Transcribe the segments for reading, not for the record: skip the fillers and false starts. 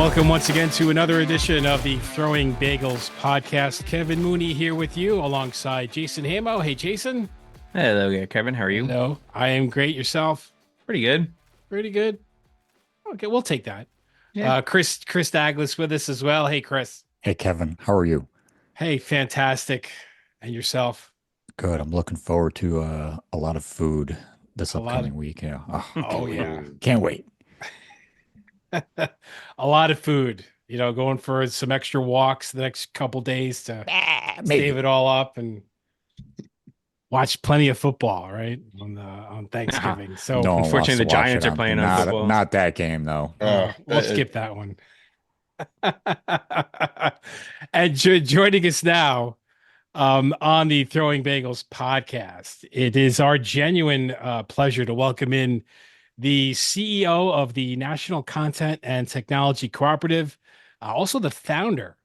Welcome once again to another edition of the Throwing Bagels Podcast. Kevin Mooney here with you alongside Jason Hamo. Hey, Jason. Hello there, Kevin. How are you? Hello. I am great. Yourself? Pretty good. Pretty good. Okay, we'll take that. Yeah. Chris Douglas with us as well. Hey, Chris. Hey, Kevin. How are you? Hey, fantastic. And yourself? Good. I'm looking forward to a lot of food this upcoming week. Yeah. Oh, yeah. Can't wait. A lot of food, going for some extra walks the next couple days to save it all up and watch plenty of football, right? On Thanksgiving. So No one unfortunately, the wants to watch Giants it are playing on football. Not that game, though. we'll skip that one. And joining us now on the Throwing Bagels podcast, it is our genuine pleasure to welcome in the CEO of the National Content and Technology Cooperative, also the founder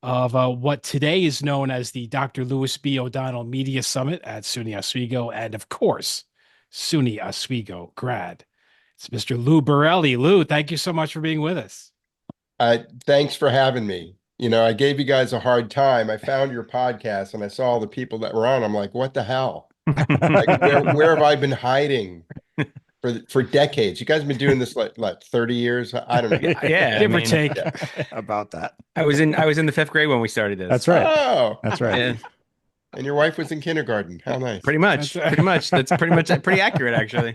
of what today is known as the Dr. Lewis B. O'Donnell Media Summit at SUNY Oswego, and of course, SUNY Oswego grad. It's Mr. Lou Borrelli. Lou, thank you so much for being with us. Thanks for having me. I gave you guys a hard time. I found your podcast and I saw all the people that were on. I'm like, what the hell? Like, where have I been hiding for decades? You guys have been doing this like 30 years? I don't know. Yeah, Give or take. About that. I was in the fifth grade when we started this. That's right. Oh, That's right. Yeah, and your wife was in kindergarten. How nice. pretty much. That's pretty accurate, actually.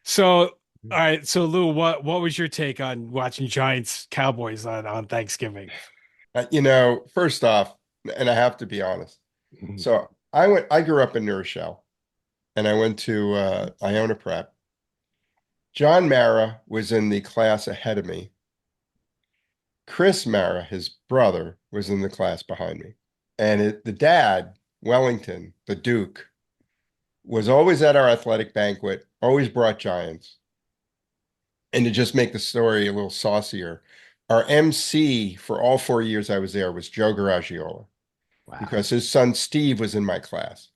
So, all right. So, Lou, what was your take on watching Giants Cowboys on Thanksgiving? First off, and I have to be honest. So I grew up in New Rochelle and I went to Iona Prep. John Mara was in the class ahead of me. Chris Mara, his brother, was in the class behind me. And the dad, Wellington, the Duke, was always at our athletic banquet, always brought Giants. And to just make the story a little saucier, our MC for all 4 years I was there was Joe Garagiola. Wow. Because his son Steve was in my class.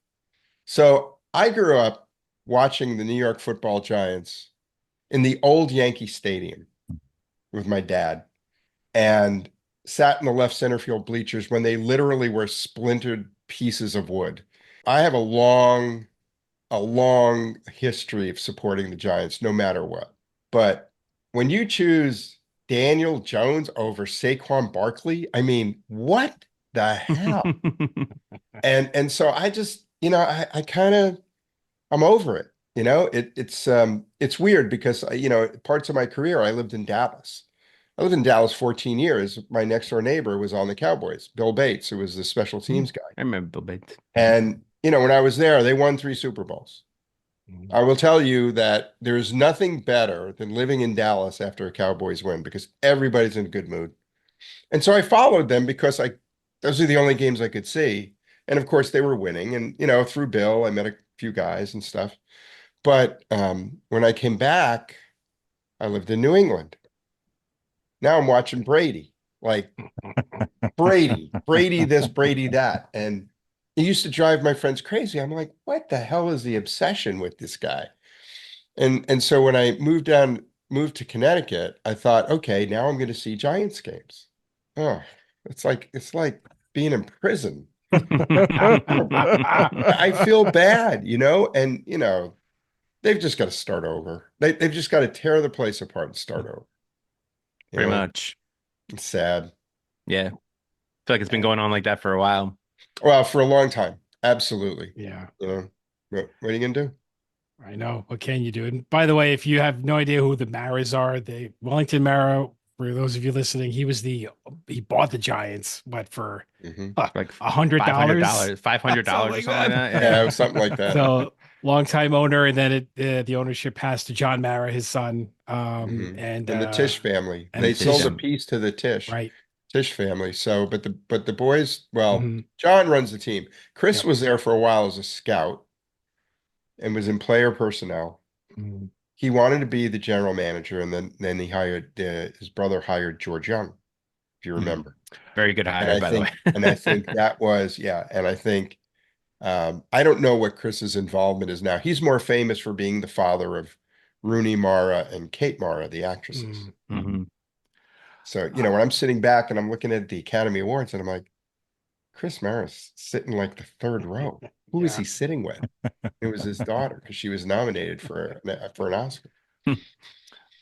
So I grew up watching the New York Football Giants in the old Yankee Stadium with my dad and sat in the left center field bleachers when they literally were splintered pieces of wood. I have a long history of supporting the Giants no matter what. But when you choose Daniel Jones over Saquon Barkley, I mean, what the hell? and so I just, I kind of, I'm over it. It's weird because, parts of my career, I lived in Dallas. I lived in Dallas 14 years. My next door neighbor was on the Cowboys, Bill Bates, who was the special teams guy. I remember Bill Bates. And, when I was there, they won 3 Super Bowls. I will tell you that there's nothing better than living in Dallas after a Cowboys win because everybody's in a good mood. And so I followed them because those are the only games I could see. And of course they were winning. And, through Bill, I met a few guys and stuff. But when I came back, I lived in New England. Now I'm watching Brady, like Brady this, Brady that. And it used to drive my friends crazy. I'm like, what the hell is the obsession with this guy? And so when I moved to Connecticut, I thought, okay, now I'm going to see Giants games. Oh, it's like being in prison. I feel bad, and they've just got to start over. They've just got to tear the place apart and start over. Pretty much. It's sad. Yeah. I feel like it's been going on like that for a while. Well, for a long time. Absolutely. Yeah. What are you going to do? I know. What can you do? And by the way, if you have no idea who the Maras are, Wellington Mara, for those of you listening, he bought the Giants, for like $100, $500 or something like that. Yeah, it was something like that. So longtime owner, and then the ownership passed to John Mara, his son, and the Tisch family. They sold a piece to the Tisch. Right. Tisch family. So, but the boys, John runs the team. Chris was there for a while as a scout and was in player personnel. He wanted to be the general manager, and then he hired his brother hired George Young, if you remember. Very good hire, by the way. And I think that was, and I think I don't know what Chris's involvement is now. He's more famous for being the father of Rooney Mara and Kate Mara, the actresses. Mm-hmm. So, when I'm sitting back and I'm looking at the Academy Awards and I'm like, Chris Mara's sitting like the third row. Who is he sitting with? It was his daughter because she was nominated for an Oscar.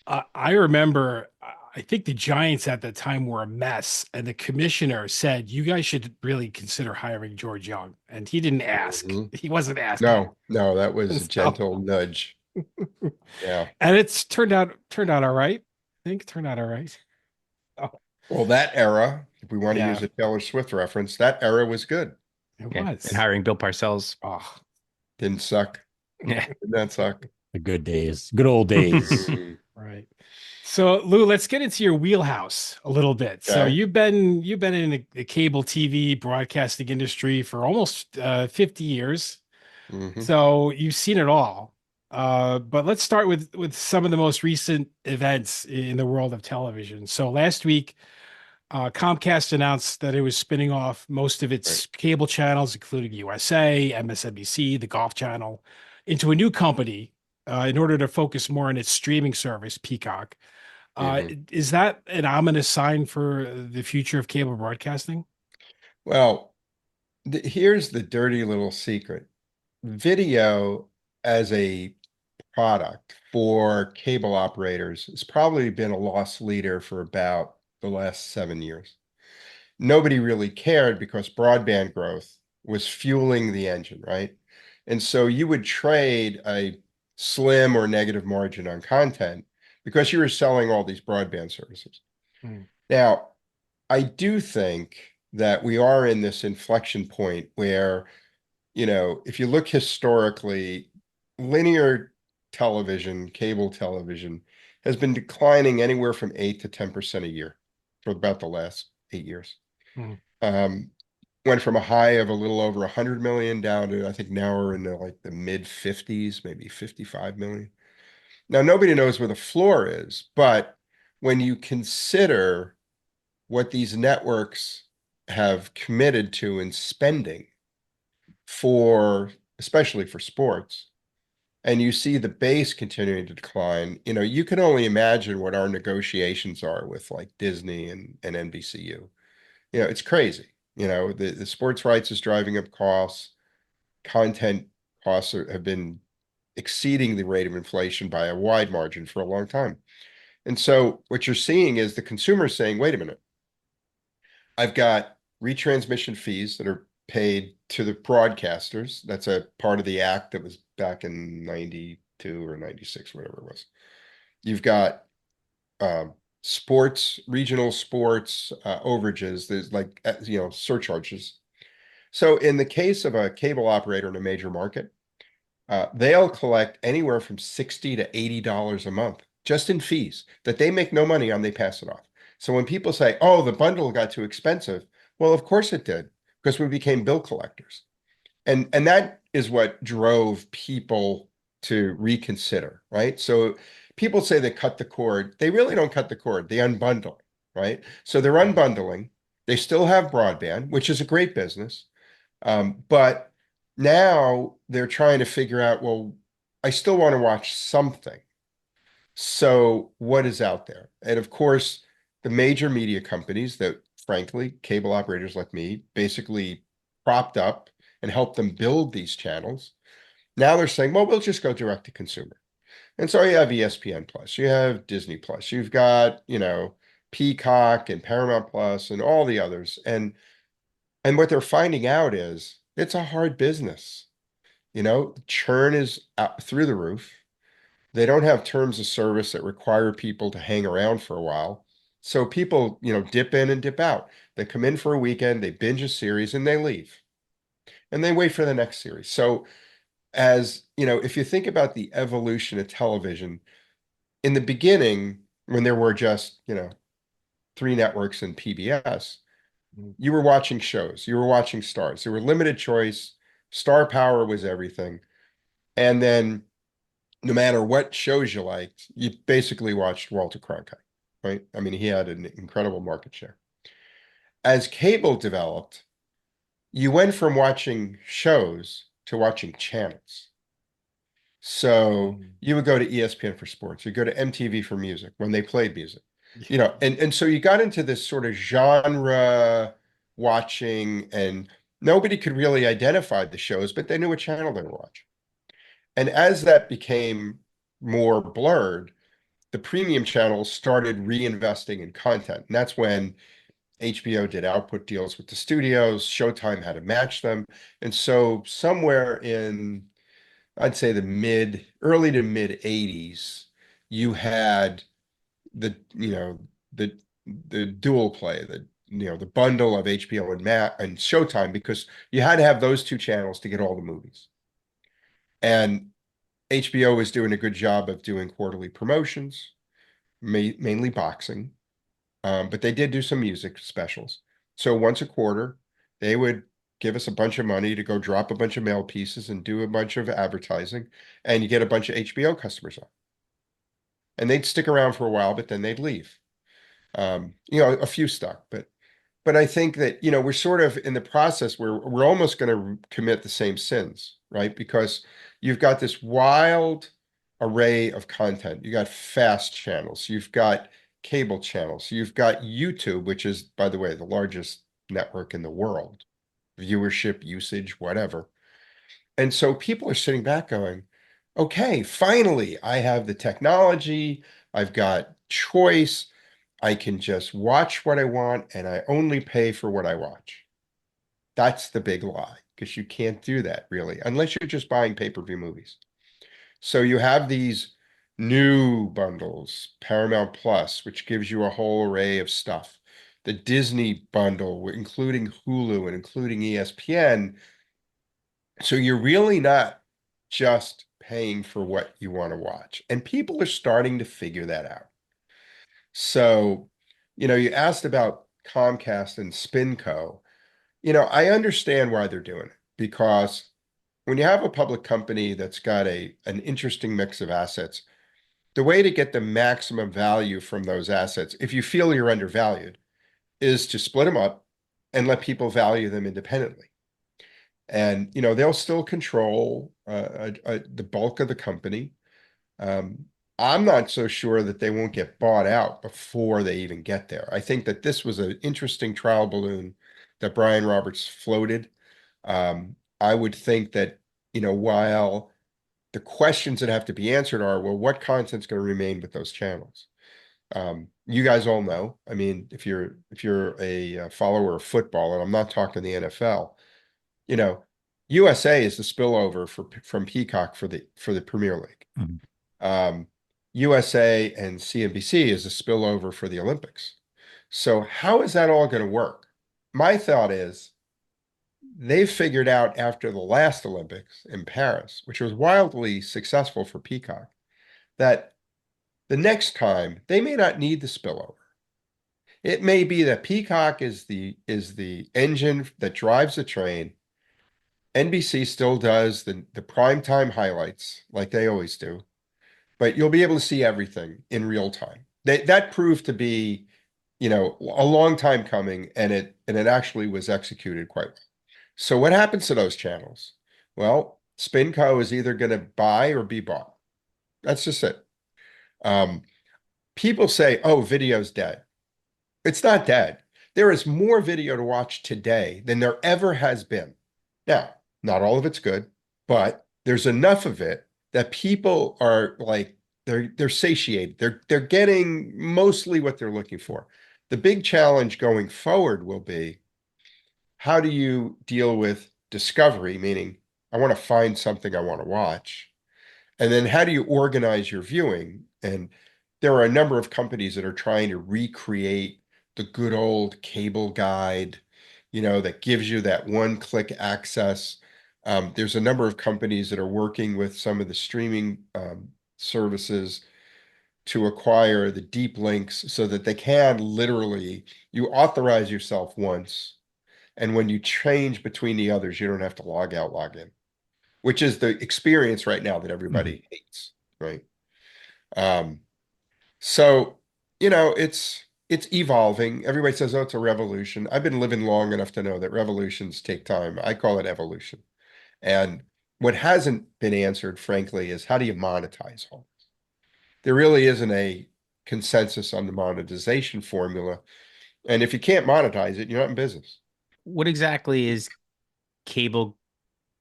I remember, I think the Giants at the time were a mess, and the commissioner said, "You guys should really consider hiring George Young." And he didn't ask. Mhm. He wasn't asking. No, that was a So- gentle nudge. Yeah. and it's turned out all right. I think it turned out all right. Oh, Well, that era, if we want to yeah, use a Taylor Swift reference, that era was good. it Yeah. was. And hiring Bill Parcells. Oh, Didn't suck. Yeah. Did not suck. The good days, good old days. Mhm. right. So Lou, let's get into your wheelhouse a little bit. So Okay. you've been in the cable TV broadcasting industry for almost 50 years. Mhm. So you've seen it all. But let's start with some of the most recent events in the world of television. So last week, Comcast announced that it was spinning off most of its cable channels, including USA, MSNBC, the Golf Channel, into a new company in order to focus more on its streaming service, Peacock. Is that an ominous sign for the future of cable broadcasting? Well, here's the dirty little secret. Video as a product for cable operators has probably been a loss leader for about the last 7 years. Nobody really cared because broadband growth was fueling the engine, right? And so you would trade a slim or negative margin on content because you were selling all these broadband services. Mm. Now, I do think that we are in this inflection point where, if you look historically, linear television, cable television has been declining anywhere from 8 to 10% a year for about the last 8 years. Mm. Went from a high of a little over 100 million down to, I think now we're in the mid 50s, maybe 55 million. Now, nobody knows where the floor is, but when you consider what these networks have committed to in spending especially for sports, and you see the base continuing to decline, you can only imagine what our negotiations are with like Disney and NBCU. It's crazy. The sports rights is driving up costs. Content costs have been exceeding the rate of inflation by a wide margin for a long time. And so what you're seeing is the consumer saying, wait a minute, I've got retransmission fees that are paid to the broadcasters. That's a part of the act that was back in 92 or 96, whatever it was. You've got regional sports overages. There's surcharges. So in the case of a cable operator in a major market, they'll collect anywhere from $60 to $80 a month just in fees that they make no money on. They pass it off. So when people say, "Oh, the bundle got too expensive," well, of course it did, because we became bill collectors, and that is what drove people to reconsider, right? So people say they cut the cord. They really don't cut the cord. They unbundle, right? So they're unbundling. They still have broadband, which is a great business. But now they're trying to figure out, well, I still want to watch something. So what is out there? And of course, the major media companies that, frankly, cable operators like me basically propped up and helped them build these channels. Now they're saying, well, we'll just go direct to consumer. And so you have ESPN Plus, you have Disney Plus, you've got, Peacock and Paramount Plus and all the others. And what they're finding out is it's a hard business. Churn is out through the roof. They don't have terms of service that require people to hang around for a while. So people, dip in and dip out. They come in for a weekend, they binge a series, and they leave. And they wait for the next series. So if you think about the evolution of television, in the beginning, when there were just, 3 networks and PBS, you were watching shows, you were watching stars. There were limited choice. Star power was everything. And then no matter what shows you liked, you basically watched Walter Cronkite, right? I mean, he had an incredible market share. As cable developed, you went from watching shows to watching channels. So you would go to ESPN for sports, you go to MTV for music when they played music, and so you got into this sort of genre watching, and nobody could really identify the shows, but they knew what channel they were watching. And as that became more blurred, the premium channels started reinvesting in content. And that's when HBO did output deals with the studios, Showtime had to match them. And so somewhere in, I'd say early to mid 80s, you had the the the dual play, the bundle of HBO and Showtime, because you had to have those two channels to get all the movies. And HBO was doing a good job of doing quarterly promotions, mainly boxing, but they did do some music specials. So once a quarter, they would give us a bunch of money to go drop a bunch of mail pieces and do a bunch of advertising, and you get a bunch of HBO customers on. And they'd stick around for a while, but then they'd leave. A few stuck, but I think that, we're sort of in the process where we're almost going to commit the same sins, right? Because you've got this wild array of content. You got fast channels, you've got cable channels, you've got YouTube, which is, by the way, the largest network in the world, viewership, usage, whatever. And so people are sitting back going, okay, finally, I have the technology, I've got choice. I can just watch what I want and I only pay for what I watch. That's the big lie, because you can't do that really, unless you're just buying pay-per-view movies. So you have these new bundles, Paramount Plus, which gives you a whole array of stuff. The Disney bundle, including Hulu and including ESPN. So you're really not just paying for what you want to watch. And people are starting to figure that out. So, you asked about Comcast and SpinCo. I understand why they're doing it, because when you have a public company that's got an interesting mix of assets, the way to get the maximum value from those assets, if you feel you're undervalued, is to split them up and let people value them independently. And, they'll still control the bulk of the company. I'm not so sure that they won't get bought out before they even get there. I think that this was an interesting trial balloon that Brian Roberts floated. I would think that, while the questions that have to be answered are, well, what content's going to remain with those channels? You guys all know. I mean, if you're a follower of football, and I'm not talking the NFL, USA is the spillover from Peacock for the Premier League. Mhm. USA and CNBC is a spillover for the Olympics. So how is that all going to work? My thought is they've figured out after the last Olympics in Paris, which was wildly successful for Peacock, that the next time they may not need the spillover. It may be that Peacock is the engine that drives the train. NBC still does the primetime highlights like they always do, but you'll be able to see everything in real time. That proved to be, a long time coming, and it actually was executed quite well. So what happens to those channels? Well, SpinCo is either going to buy or be bought. That's just it. Um, People say, "Oh, video's dead." It's not dead. There is more video to watch today than there ever has been. Now, not all of it's good, but there's enough of it that people are like, they're satiated. They're getting mostly what they're looking for. The big challenge going forward will be, how do you deal with discovery, meaning I want to find something I want to watch, and then how do you organize your viewing? And there are a number of companies that are trying to recreate the good old cable guide, that gives you that one-click access. There's a number of companies that are working with some of the streaming services to acquire the deep links so that they can literally, you authorize yourself once, and when you change between the others, you don't have to log out, log in, which is the experience right now that everybody hates, right? Um, so, it's evolving. Everybody says, oh, it's a revolution. I've been living long enough to know that revolutions take time. I call it evolution. And what hasn't been answered, frankly, is how do you monetize all this? There really isn't a consensus on the monetization formula. And if you can't monetize it, you're not in business. What exactly is cable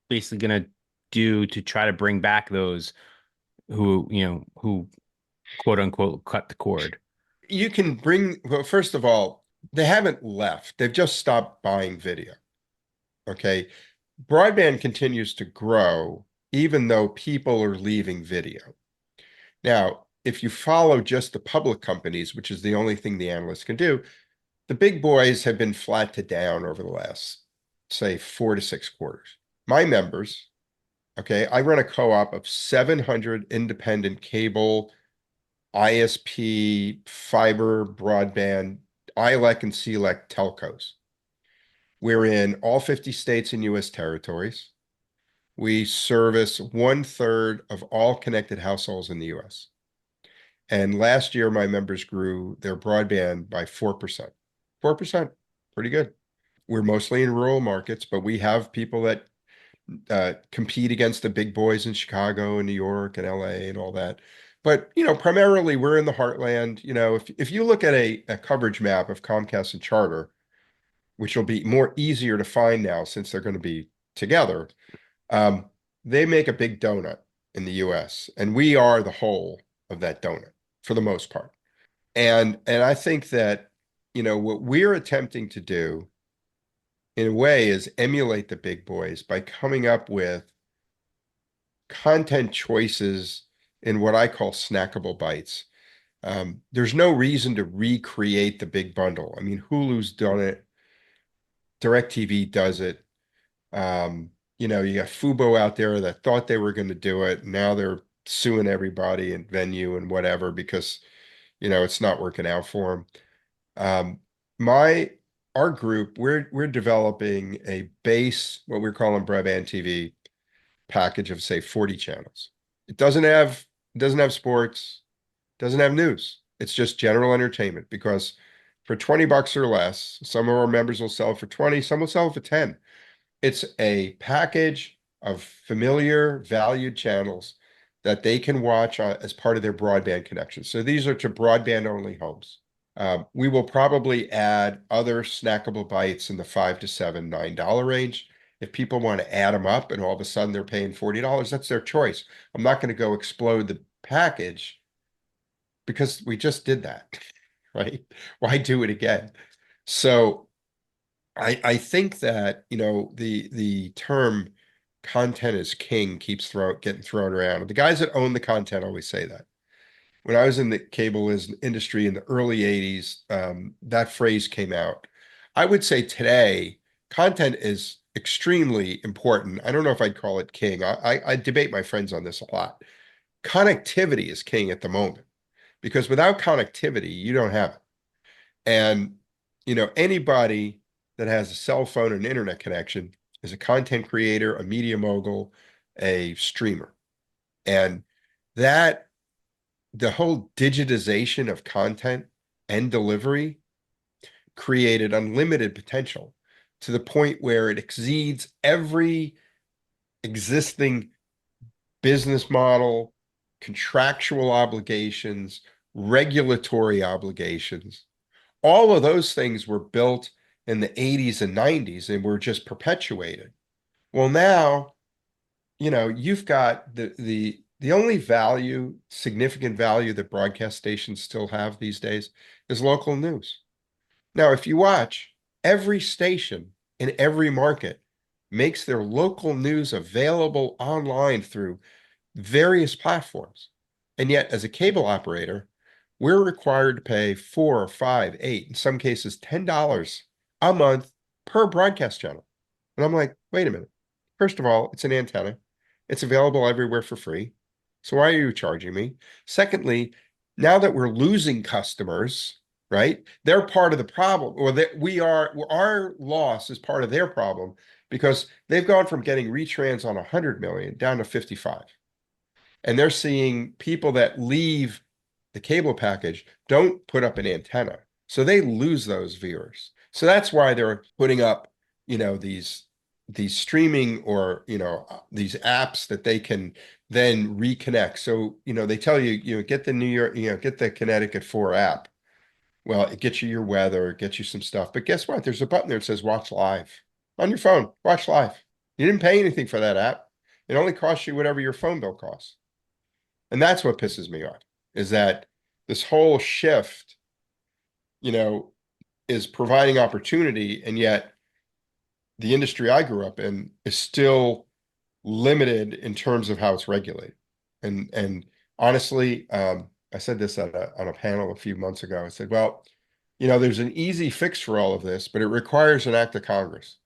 basically going to do to try to bring back those who quote unquote cut the cord? You can well, first of all, they haven't left. They've just stopped buying video. Okay. Broadband continues to grow, even though people are leaving video. Now, if you follow just the public companies, which is the only thing the analysts can do, the big boys have been flat to down over the last, say, 4 to 6 quarters. My members, okay, I run a co-op of 700 independent cable, ISP, fiber, broadband, ILEC and CLEC telcos. We're in all 50 states and US territories. We service 1/3 of all connected households in the US. And last year, my members grew their broadband by 4%. 4%, pretty good. We're mostly in rural markets, but we have people that compete against the big boys in Chicago and New York and LA and all that. But, primarily we're in the heartland. If you look at a coverage map of Comcast and Charter, which will be more easier to find now since they're going to be together, they make a big donut in the US, and we are the whole of that donut for the most part. And I think that, what we're attempting to do in a way is emulate the big boys by coming up with content choices in what I call snackable bites. There's no reason to recreate the big bundle. I mean, Hulu's done it. DirecTV does it. You got Fubo out there that thought they were going to do it. Now they're suing everybody and Venue and whatever because, it's not working out for them. Our group, we're developing a base, what we're calling broadband TV package of, say, 40 channels. It doesn't have sports, doesn't have news. It's just general entertainment, because for $20 or less, some of our members will sell it for 20, some will sell it for 10. It's a package of familiar, valued channels that they can watch as part of their broadband connection. So these are to broadband-only homes. We will probably add other snackable bites in the $5 to $7, $9 range. If people want to add them up and all of a sudden they're paying $40, that's their choice. I'm not going to go explode the package because we just did that, right? Why do it again? So I think that, the term content is king keeps getting thrown around. The guys that own the content always say that. When I was in the cable industry in the early 80s, that phrase came out. I would say today, content is extremely important. I don't know if I'd call it king. I debate my friends on this a lot. Connectivity is king at the moment, because without connectivity, you don't have it. And, anybody that has a cell phone and internet connection is a content creator, a media mogul, a streamer. And the whole digitization of content and delivery created unlimited potential to the point where it exceeds every existing business model, contractual obligations, regulatory obligations. All of those things were built in the 80s and 90s and were just perpetuated. Well, now, you've got the only significant value that broadcast stations still have these days is local news. Now, if you watch, every station in every market makes their local news available online through various platforms. And yet, as a cable operator, we're required to pay $4 or $5, $8, in some cases $10 a month per broadcast channel. And I'm like, wait a minute. First of all, it's an antenna. It's available everywhere for free. So why are you charging me? Secondly, now that we're losing customers, right? They're part of the problem, or that our loss is part of their problem, because they've gone from getting retrans on 100 million down to 55. And they're seeing people that leave the cable package don't put up an antenna. So they lose those viewers. So that's why they're putting up, these these streaming or these apps that they can then reconnect. So they tell you get the New York, get the Connecticut 4 app. Well, it gets you your weather, it gets you some stuff. But guess what? There's a button there that says watch live on your phone. Watch live. You didn't pay anything for that app. It only costs you whatever your phone bill costs. And that's what pisses me off, is that this whole shift, is providing opportunity, and yet the industry I grew up in is still limited in terms of how it's regulated. And honestly, I said this on a panel a few months ago. I said, well, there's an easy fix for all of this, but it requires an act of Congress.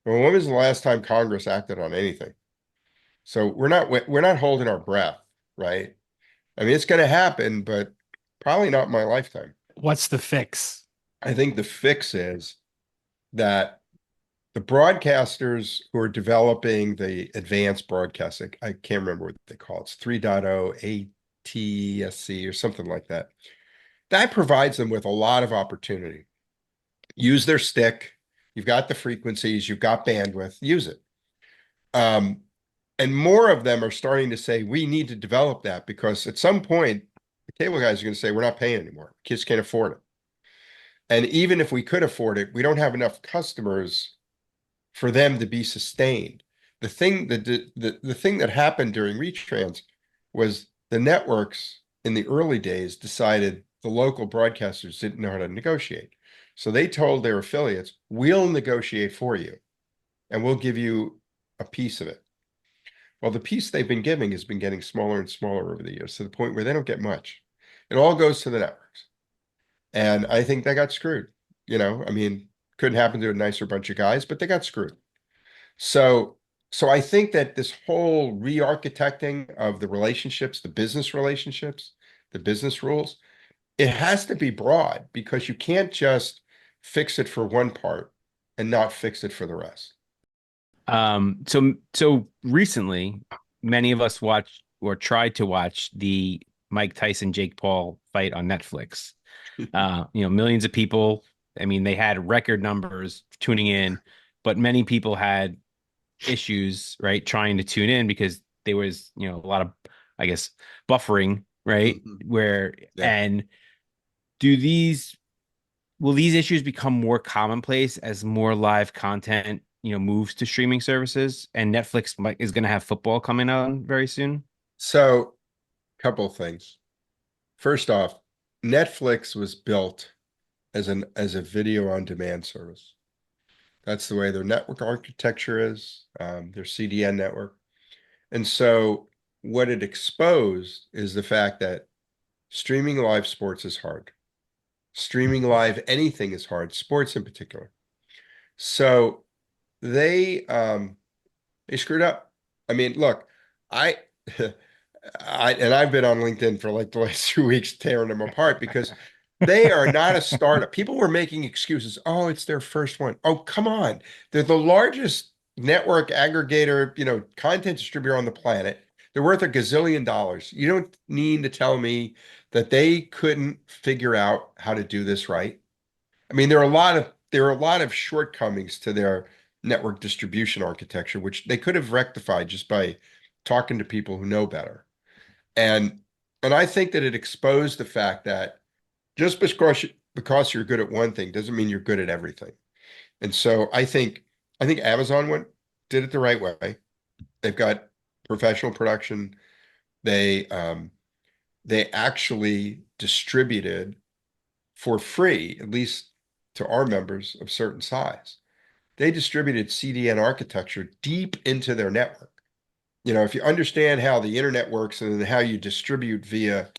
Well, when was the last time Congress acted on anything? So we're not holding our breath, right? I mean, it's going to happen, but probably not in my lifetime. What's the fix? I think the fix is that the broadcasters who are developing the advanced broadcasting, I can't remember what they call it. It's 3.0 ATSC or something like that. That provides them with a lot of opportunity. Use their stick. You've got the frequencies, you've got bandwidth, use it. And more of them are starting to say, we need to develop that, because at some point, the cable guys are going to say, we're not paying anymore. Kids can't afford it. And even if we could afford it, we don't have enough customers for them to be sustained. The thing that happened during retrans was the networks in the early days decided the local broadcasters didn't know how to negotiate. So they told their affiliates, we'll negotiate for you and we'll give you a piece of it. Well, the piece they've been giving has been getting smaller and smaller over the years, to the point where they don't get much. It all goes to the networks. And I think they got screwed. I mean, couldn't happen to a nicer bunch of guys, but they got screwed. So I think that this whole re-architecting of the relationships, the business relationships, the business rules, it has to be broad, because you can't just fix it for one part and not fix it for the rest. So recently, many of us watched or tried to watch the Mike Tyson Jake Paul fight on Netflix. Millions of people. I mean, they had record numbers tuning in, but many people had issues, right, trying to tune in, because there was, a lot of, I guess, buffering, right? Where and will these issues become more commonplace as more live content, moves to streaming services, and Netflix is going to have football coming on very soon? So, a couple of things. First off, Netflix was built as a video on demand service. That's the way their network architecture is, their CDN network. And so what it exposed is the fact that streaming live sports is hard. Streaming live anything is hard, sports in particular. So they screwed up. I mean, look, I I've been on LinkedIn for like the last 2 weeks tearing them apart, because they are not a startup. People were making excuses. Oh, it's their first one. Oh, come on. They're the largest network aggregator, content distributor on the planet. They're worth $1 gazillion. You don't need to tell me that they couldn't figure out how to do this right. I mean, there are a lot of shortcomings to their network distribution architecture, which they could have rectified just by talking to people who know better. And I think that it exposed the fact that just because you're good at one thing doesn't mean you're good at everything. And so I think Amazon did it the right way. They've got professional production. They actually distributed for free, at least to our members of certain size. They distributed CDN architecture deep into their network. If you understand how the internet works and how you distribute via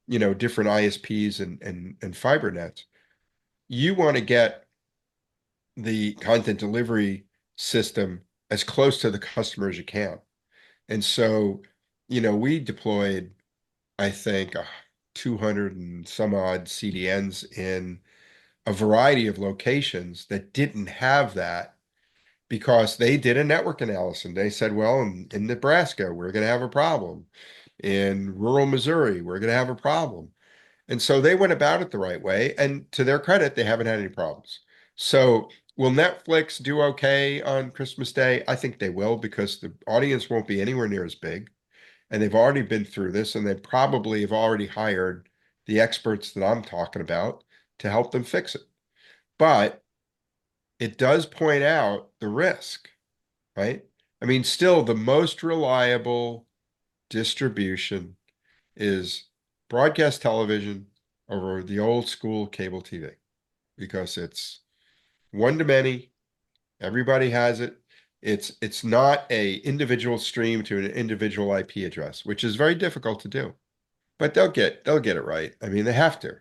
different ISPs and fiber nets, you want to get the content delivery system as close to the customer as you can. And so, we deployed, I think, 200 and some odd CDNs in a variety of locations that didn't have that, because they did a network analysis and they said, well, in Nebraska, we're going to have a problem. In rural Missouri, we're going to have a problem. And so they went about it the right way. And to their credit, they haven't had any problems. So Will Netflix do okay on Christmas Day? I think they will because the audience won't be anywhere near as big. And they've already been through this, and they probably have already hired the experts that I'm talking about to help them fix it. But it does point out the risk, right? I mean, still the most reliable distribution is broadcast television over the old school cable TV because it's one to many. Everybody has it. It's not a individual stream to an individual IP address, which is very difficult to do. But they'll get it right. I mean, they have to.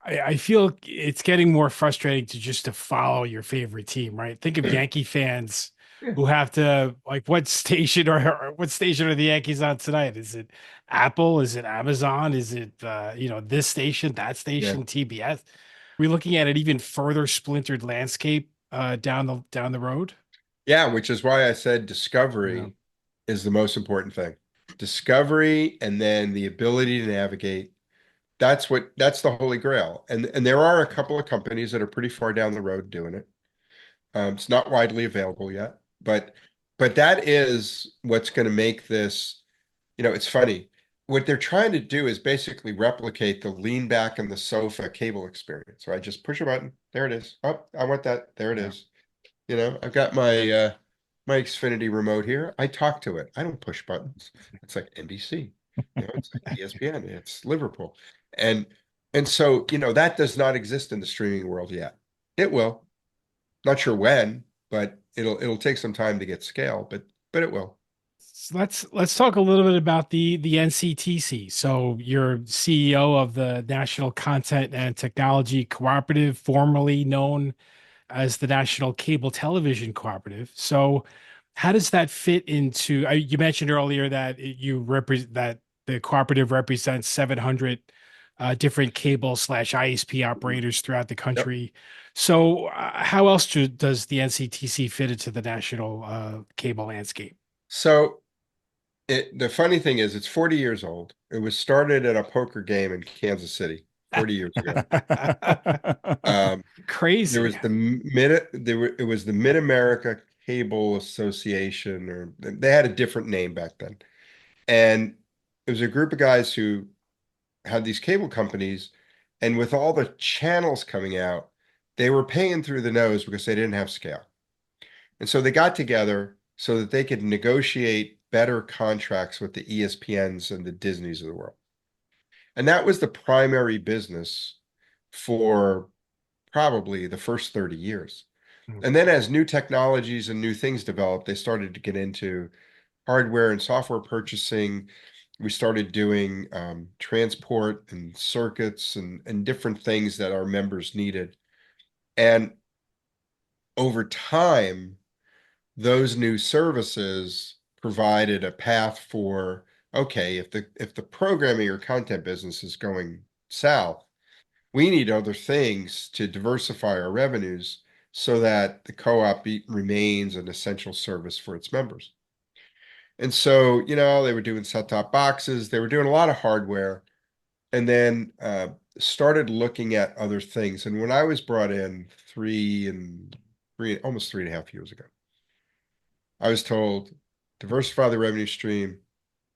I feel it's getting more frustrating to follow your favorite team, right? Think of Yankee fans who have to like what station are the Yankees on tonight? Is it Apple? Is it Amazon? Is it this station, that Yeah. station, TBS? We're looking at an even further splintered landscape down the road. Yeah, which is why I said Yeah. discovery is the most important thing. Discovery and then the ability to navigate. That's the holy grail. And there are a couple of companies that are pretty far down the road doing it. It's not widely available yet, but that is what's going to make this, it's funny. What they're trying to do is basically replicate the lean back in the sofa cable experience, right? Just push a button. There it is. Oh, I want that. There it Yeah. is. I've got my Xfinity remote here. I talk to it. I don't push buttons. It's like NBC, it's like ESPN, it's Liverpool. And and so, that does not exist in the streaming world yet. It will. Not sure when, but it'll take some time to get scale, but it will. So let's talk a little bit about the NCTC. So you're CEO of the National Content and Technology Cooperative, formerly known as the National Cable Television Cooperative. So how does that fit into, you mentioned earlier that you represent that the cooperative represents 700 different cable slash ISP operators throughout the Yep. country. So how else does the NCTC fit into the national cable landscape? So the funny thing is it's 40 years old. It was started at a poker game in Kansas City 40 years ago. There Crazy. was the mid there were, it was the Mid-America Cable Association, or they had a different name back then. And it was a group of guys who had these cable companies, and with all the channels coming out, they were paying through the nose because they didn't have scale. And so they got together so that they could negotiate better contracts with the ESPNs and the Disneys of the world. And that was the primary business for probably the first 30 years. And then as new technologies and new things developed, they started to get into hardware and software purchasing. We started doing transport and circuits and different things that our members needed. And over time, those new services provided a path for, okay, if the programming or content business is going south, we need other things to diversify our revenues so that the co-op remains an essential service for its members. And so, they were doing set-top boxes, they were doing a lot of hardware, and then started looking at other things. And when I was brought in almost 3.5 years ago, I was told, diversify the revenue stream,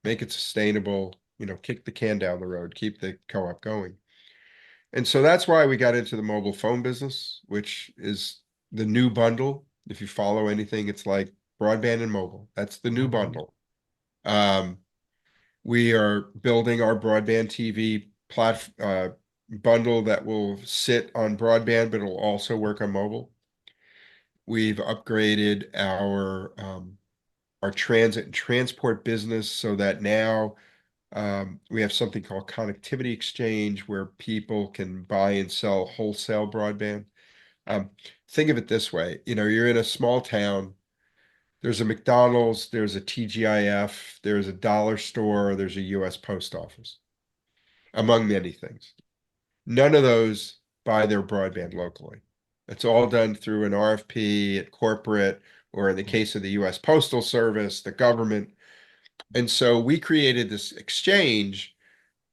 make it sustainable, kick the can down the road, keep the co-op going. And so that's why we got into the mobile phone business, which is the new bundle. If you follow anything, it's like broadband and mobile. That's the new bundle. We are building our broadband TV bundle that will sit on broadband, but it'll also work on mobile. We've upgraded our transit and transport business so that now we have something called connectivity exchange where people can buy and sell wholesale broadband. Think of it this way, you're in a small town, there's a McDonald's, there's a TGIF, there's a dollar store, there's a US Post Office, among many things. None of those buy their broadband locally. It's all done through an RFP at corporate, or in the case of the US Postal Service, the government. And so we created this exchange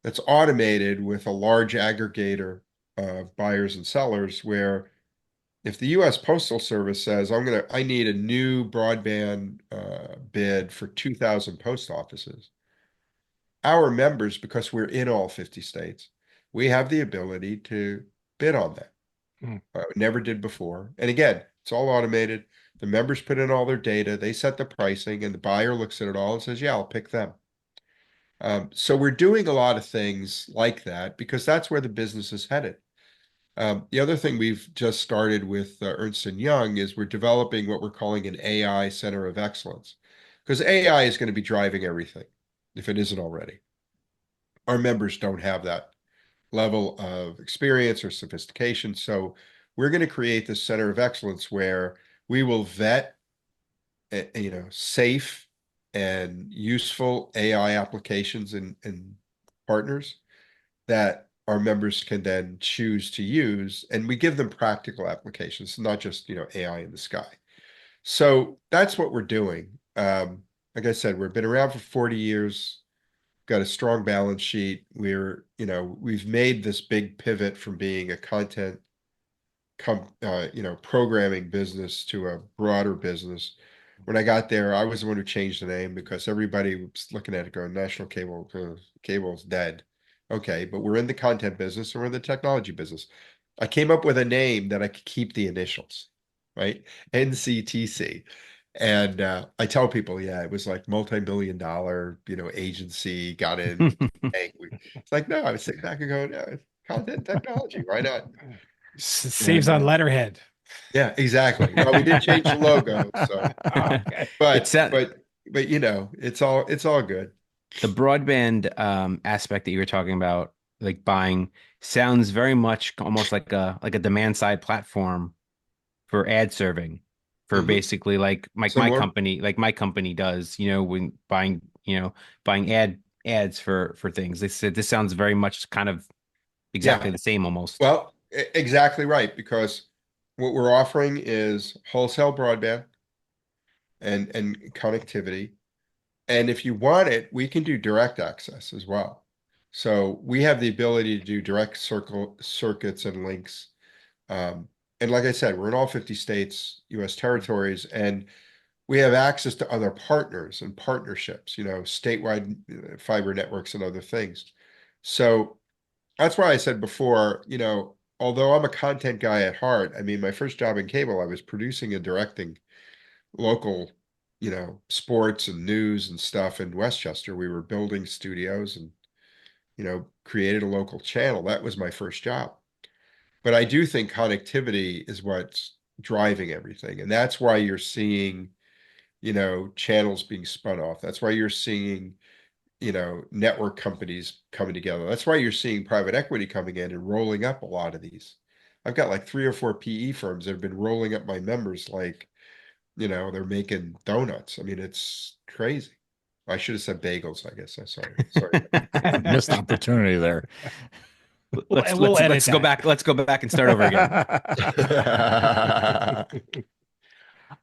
that's automated with a large aggregator of buyers and sellers where if the U.S. Postal Service says, I need a new broadband bid for 2,000 post offices, our members, because we're in all 50 states, we have the ability to bid on that. Never did before. And again, it's all automated. The members put in all their data, they set the pricing, and the buyer looks at it all and says, yeah, I'll pick them. So we're doing a lot of things like that because that's where the business is headed. The other thing we've just started with Ernst & Young is we're developing what we're calling an AI Center of Excellence, because AI is going to be driving everything, if it isn't already. Our members don't have that level of experience or sophistication. So we're going to create this Center of Excellence where we will vet, safe and useful AI applications and partners that our members can then choose to use, and we give them practical applications, not just AI in the sky. So that's what we're doing. Like I said, we've been around for 40 years, got a strong balance sheet. We've made this big pivot from being a content programming business to a broader business. When I got there, I was the one who changed the name because everybody was looking at it going, National Cable's dead. Okay, but we're in the content business and we're in the technology business. I came up with a name that I could keep the initials, right? NCTC. And I tell people, yeah, it was like multi-million dollar, agency got in. It's like, no, I was sitting back and going, no, it's content technology. Why not? Saves on letterhead. Yeah, exactly. Well, we did change the logo, so Okay. but it's all good. The broadband aspect that you were talking about, like buying, sounds very much almost like a demand side platform for ad serving, for basically like my company does, when buying ads for things. They said this sounds very much kind of exactly the same almost. Well, exactly right, because what we're offering is wholesale broadband and connectivity. And if you want it, we can do direct access as well. So we have the ability to do direct circuits and links. And like I said, we're in all 50 states, US territories, and we have access to other partners and partnerships, statewide fiber networks and other things. So that's why I said before, although I'm a content guy at heart, I mean, my first job in cable, I was producing and directing local, sports and news and stuff in Westchester. We were building studios and, created a local channel. That was my first job. But I do think connectivity is what's driving everything. And that's why you're seeing, channels being spun off. That's why you're seeing, network companies coming together. That's why you're seeing private equity coming in and rolling up a lot of these. I've got like 3 or 4 PE firms that have been rolling up my members like, they're making donuts. I mean, it's crazy. I should have said bagels, I guess. I'm sorry. Missed opportunity there. Let's go back. Let's go back and start over again.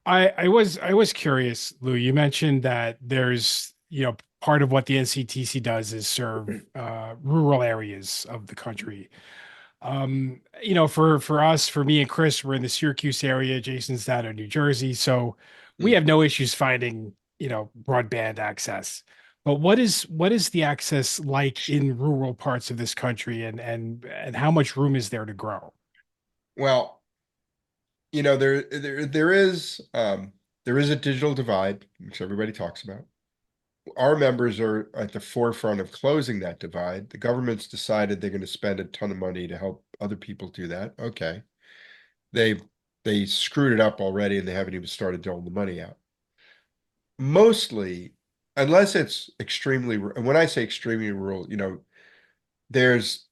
I was curious, Lou. You mentioned that there's, part of what the NCTC does is serve rural areas of the country. For me and Chris, we're in the Syracuse area. Jason's down in New Jersey, so we have no issues finding, broadband access. But what is the access like in rural parts of this country, and how much room is there to grow? Well, there is a digital divide, which everybody talks about. Our members are at the forefront of closing that divide. The government's decided they're going to spend a ton of money to help other people do that. Okay. They screwed it up already and they haven't even started doling the money out. Mostly, unless it's extremely, and when I say extremely rural, there's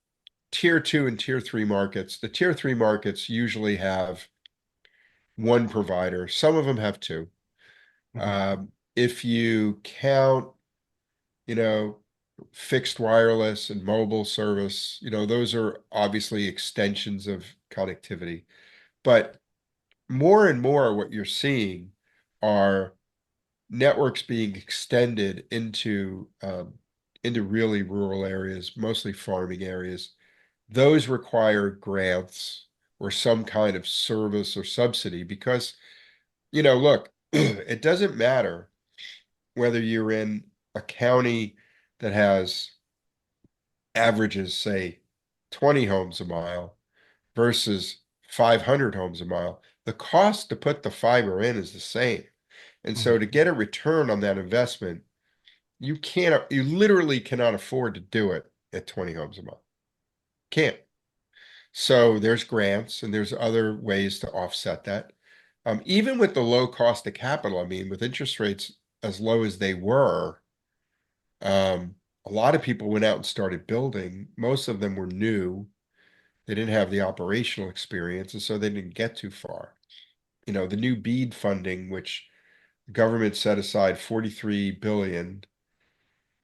tier 2 and tier 3 markets. The tier 3 markets usually have one provider. Some of them have two. If you count, fixed wireless and mobile service, those are obviously extensions of connectivity. But more and more, what you're seeing are networks being extended into really rural areas, mostly farming areas. Those require grants or some kind of service or subsidy because, look, it doesn't matter whether you're in a county that has averages, say, 20 homes a mile versus 500 homes a mile. The cost to put the fiber in is the same. And so to get a return on that investment, you literally cannot afford to do it at 20 homes a month. Can't. So there's grants and there's other ways to offset that. Even with the low cost of capital, I mean, with interest rates as low as they were, a lot of people went out and started building. Most of them were new. They didn't have the operational experience, and so they didn't get too far. The new BEAD funding, which the government set aside 43 billion.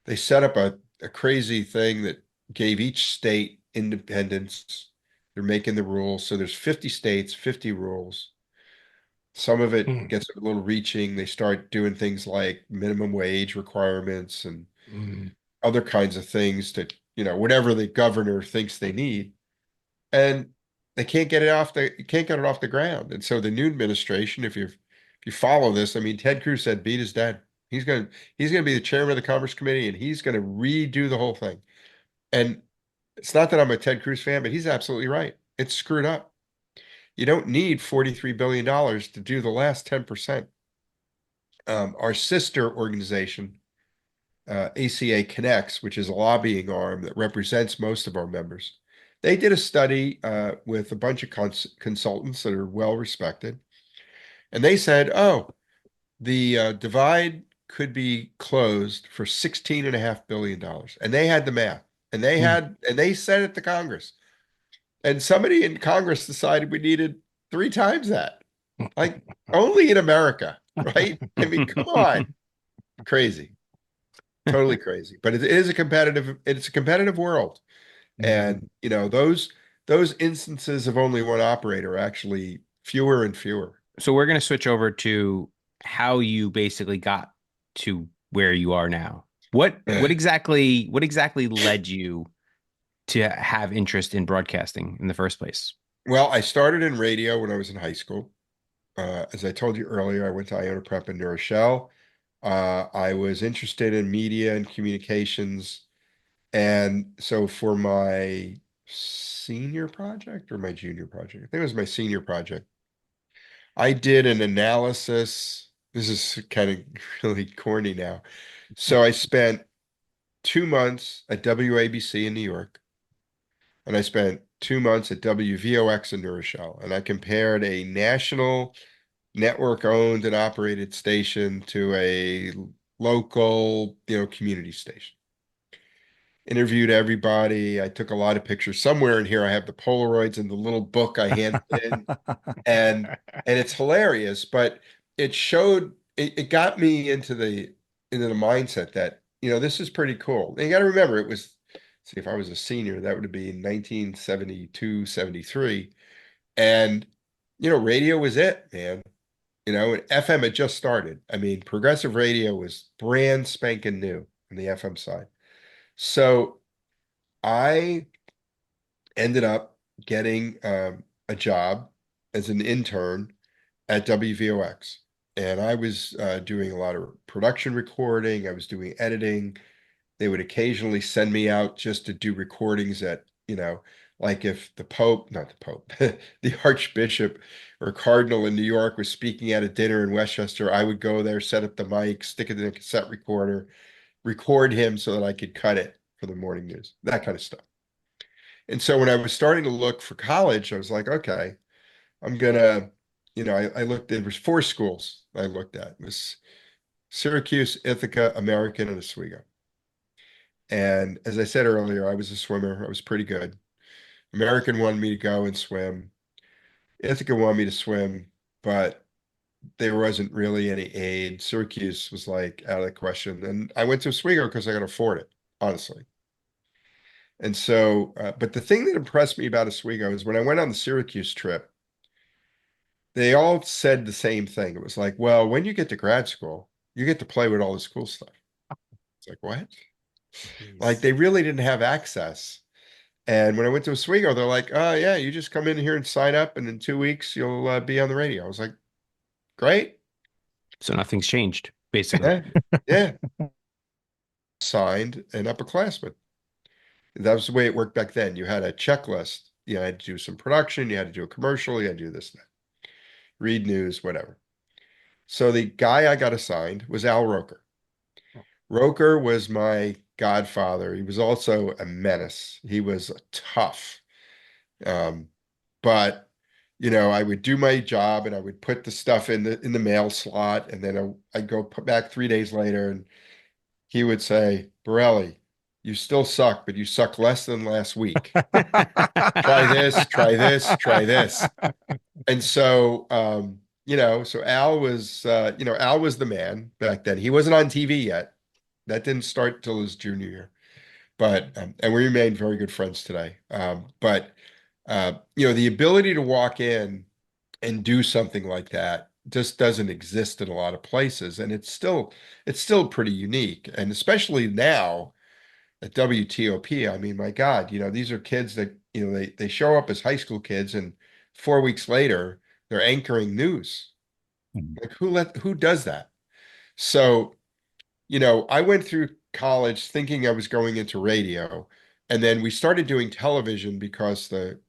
They set up a crazy thing that gave each state independence. They're making the rules. So there's 50 states, 50 rules. Some of it gets a little reaching. They start doing things like minimum wage requirements and other kinds of things that, whatever the governor thinks they need. And they can't get it off the ground. And so the new administration, if you follow this, I mean, Ted Cruz said beat is dead. He's going to be the chairman of the Commerce Committee, and he's going to redo the whole thing. And it's not that I'm a Ted Cruz fan, but he's absolutely right. It's screwed up. You don't need $43 billion to do the last 10%. Our sister organization, ACA Connects, which is a lobbying arm that represents most of our members, they did a study with a bunch of consultants that are well respected. And they said, oh, the divide could be closed for $16.5 billion. And they had the math. And they sent it to Congress. And somebody in Congress decided we needed 3 times that. Like only in America, right? I mean, come on. Crazy. Totally crazy. But it's a competitive world. And those instances of only one operator are actually fewer and fewer. So we're going to switch over to how you basically got to where you are now. What exactly led you to have interest in broadcasting in the first place? Well, I started in radio when I was in high school. As I told you earlier, I went to Iona Prep in New Rochelle. I was interested in media and communications. And so for my senior project or my junior project, I think it was my senior project, I did an analysis. This is kind of really corny now. So I spent 2 months at WABC in New York, and I spent 2 months at WVOX in New Rochelle, and I compared a national network owned and operated station to a local, community station. Interviewed everybody. I took a lot of pictures. Somewhere in here, I have the Polaroids and the little book I handed in, and it's hilarious. But it got me into the mindset that this is pretty cool. And you got to remember, it was, see, if I was a senior, that would be 1972, 73, and radio was it, man. And FM had just started. I mean, progressive radio was brand spanking new on the FM side. So I ended up getting a job as an intern at WVOX. And I was doing a lot of production recording. I was doing editing. They would occasionally send me out just to do recordings at, like if not the Pope, the Archbishop or Cardinal in New York was speaking at a dinner in Westchester, I would go there, set up the mic, stick it in a cassette recorder, record him so that I could cut it for the morning news, that kind of stuff. And so when I was starting to look for college, I was like, okay, I'm gonna, I looked, there was 4 schools I looked at. It was Syracuse, Ithaca, American, and Oswego. And as I said earlier, I was a swimmer. I was pretty good. American wanted me to go and swim. Ithaca wanted me to swim, but there wasn't really any aid. Syracuse was like out of the question. And I went to Oswego because I could afford it, honestly. And so, but the thing that impressed me about Oswego is when I went on the Syracuse trip, they all said the same thing. It was like, well, when you get to grad school, you get to play with all this cool stuff. It's like, what? Jeez. Like they really didn't have access. And when I went to Oswego, they're like, "Oh yeah, you just come in here and sign up, and in 2 weeks you'll be on the radio." I was like, "Great, So nothing's changed, basically. yeah, yeah." Signed an upperclassman. That was the way it worked back then. You had a checklist. You had to do some production. You had to do a commercial. You had to do this, that, read news, whatever. So the guy I got assigned was Al Roker. Roker was my godfather. He was also a menace. He was tough. Um, but I would do my job and I would put the stuff in the mail slot, and then I'd go put back 3 days later, and he would say, "Borrelli, you still suck, but you suck less than last week. Try this, try this, try this." And so, so Al was the man back then. He wasn't on TV yet. That didn't start till his junior year, but and we remained very good friends today. But the ability to walk in and do something like that just doesn't exist in a lot of places, and it's still pretty unique, and especially now at WTOP. I mean, my God, these are kids that they show up as high school kids, and 4 weeks later they're anchoring news. Mhm. Like who does that? So I went through college thinking I was going into radio, and then we started doing television because the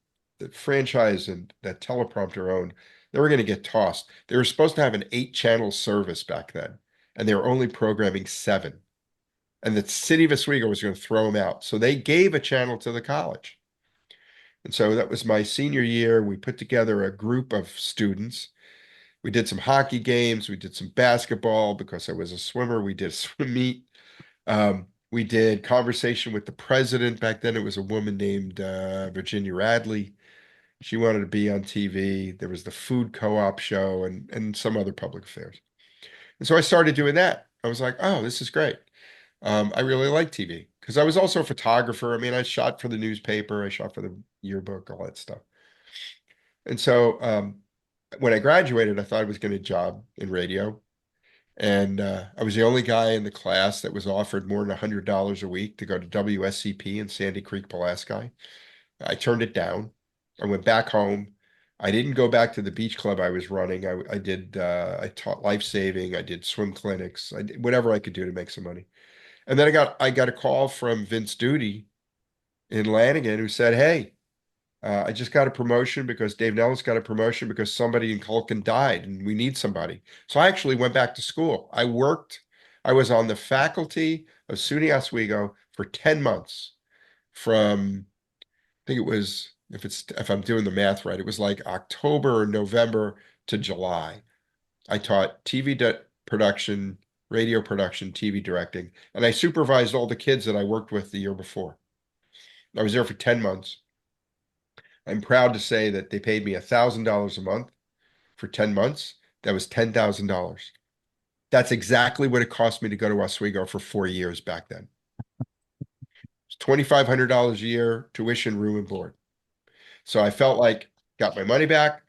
franchise and that teleprompter owned, they were going to get tossed. They were supposed to have an 8-channel service back then, and they were only programming 7. And the city of Oswego was going to throw them out. So they gave a channel to the college. And so that was my senior year. We put together a group of students. We did some hockey games. We did some basketball because I was a swimmer. We did a swim meet. We did conversation with the president. Back then, it was a woman named Virginia Radley. She wanted to be on TV. There was the food co-op show and some other public affairs. And so I started doing that. I was like, oh, this is great. I really like TV because I was also a photographer. I mean, I shot for the newspaper, I shot for the yearbook, all that stuff. And so when I graduated, I thought I was going to job in radio. And I was the only guy in the class that was offered more than $100 a week to go to WSCP in Sandy Creek, Pulaski. I turned it down. I went back home. I didn't go back to the beach club I was running. I taught life saving. I did swim clinics. I did whatever I could do to make some money. And then I got a call from Vince Duty in Lanigan who said, "Hey, I just got a promotion because Dave Nellis got a promotion because somebody in Culkin died and we need somebody." So I actually went back to school. I was on the faculty of SUNY Oswego for 10 months from, I think it was, if I'm doing the math right, it was like October or November to July. I taught production, radio production, TV directing, and I supervised all the kids that I worked with the year before. I was there for 10 months. I'm proud to say that they paid me $1,000 a month for 10 months. That was $10,000. That's exactly what it cost me to go to Oswego for 4 years back then. It's $2,500 a year, tuition, room, and board. So I felt like got my money back.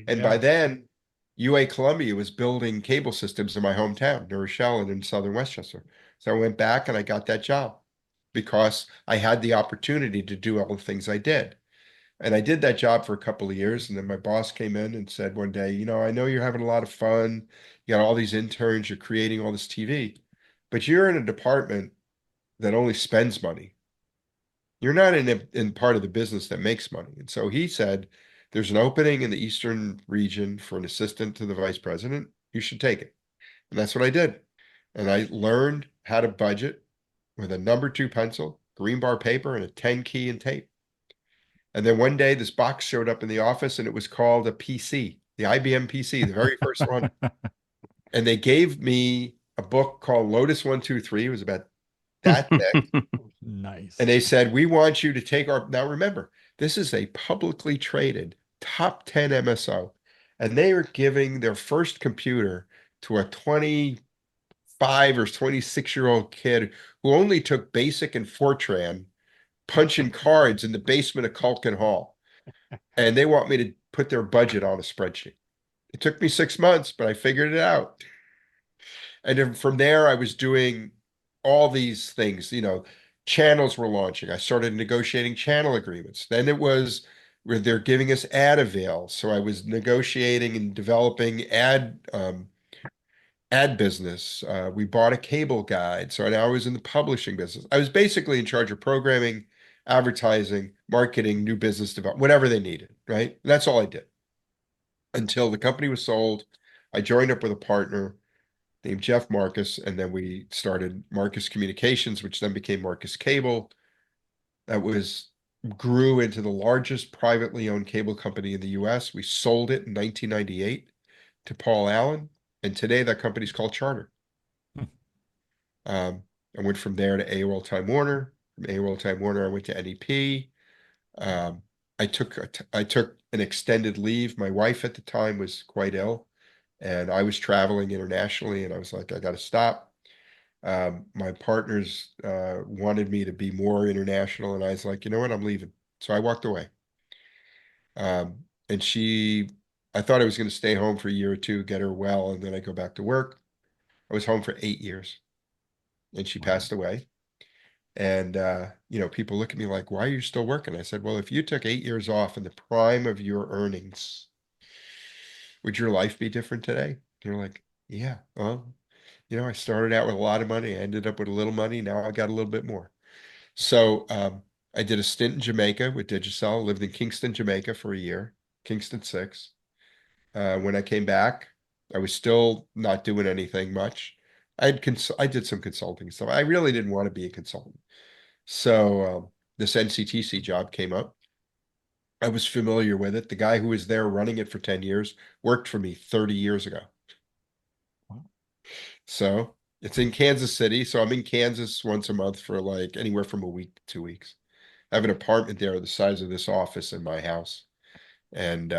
And by then, UA Columbia was building cable systems in my hometown, New Rochelle and in southern Westchester. So I went back and I got that job because I had the opportunity to do all the things I did. And I did that job for a couple of years. And then my boss came in and said one day, I know you're having a lot of fun. You got all these interns, you're creating all this TV, but you're in a department that only spends money. You're not in part of the business that makes money. And so he said, there's an opening in the Eastern region for an assistant to the vice president. You should take it. And that's what I did. And I learned how to budget with a number 2 pencil, green bar paper, and a 10 key and tape. And then one day this box showed up in the office and it was called a PC, the IBM PC, the very first one. And they gave me a book called Lotus 123. It was about that thick. Nice. And they said, we want you to take now remember, this is a publicly traded top 10 MSO. And they are giving their first computer to a 25 or 26-year-old kid who only took BASIC and Fortran, punching cards in the basement of Culkin Hall. And they want me to put their budget on a spreadsheet. It took me 6 months, but I figured it out. And then from there, I was doing all these things, channels were launching. I started negotiating channel agreements. Then it was where they're giving us ad avails. So I was negotiating and developing ad business. We bought a cable guide. So now I was in the publishing business. I was basically in charge of programming, advertising, marketing, new business development, whatever they needed, right? And that's all I did until the company was sold. I joined up with a partner named Jeff Marcus, and then we started Marcus Communications, which then became Marcus Cable. That was grew into the largest privately owned cable company in the US. We sold it in 1998 to Paul Allen, and today that company's called Charter. I went from there to AOL Time Warner. From AOL Time Warner, I went to NEP. I took an extended leave. My wife at the time was quite ill, and I was traveling internationally, and I was like, I got to stop. My partners wanted me to be more international, and I was like, you know what, I'm leaving. So I walked away. And I thought I was going to stay home for a year or two, get her well, and then I go back to work. I was home for 8 years, and she passed away. And people look at me like, why are you still working? I said, well, if you took 8 years off in the prime of your earnings, would your life be different today? You're like, yeah, well, I started out with a lot of money. I ended up with a little money. Now I got a little bit more. So I did a stint in Jamaica with Digicel, lived in Kingston, Jamaica for a year, Kingston 6. When I came back, I was still not doing anything much. I did some consulting stuff. I really didn't want to be a consultant. So this NCTC job came up. I was familiar with it. The guy who was there running it for 10 years worked for me 30 years ago. So it's in Kansas City. So I'm in Kansas once a month for like anywhere from a week to 2 weeks. I have an apartment there the size of this office in my house. And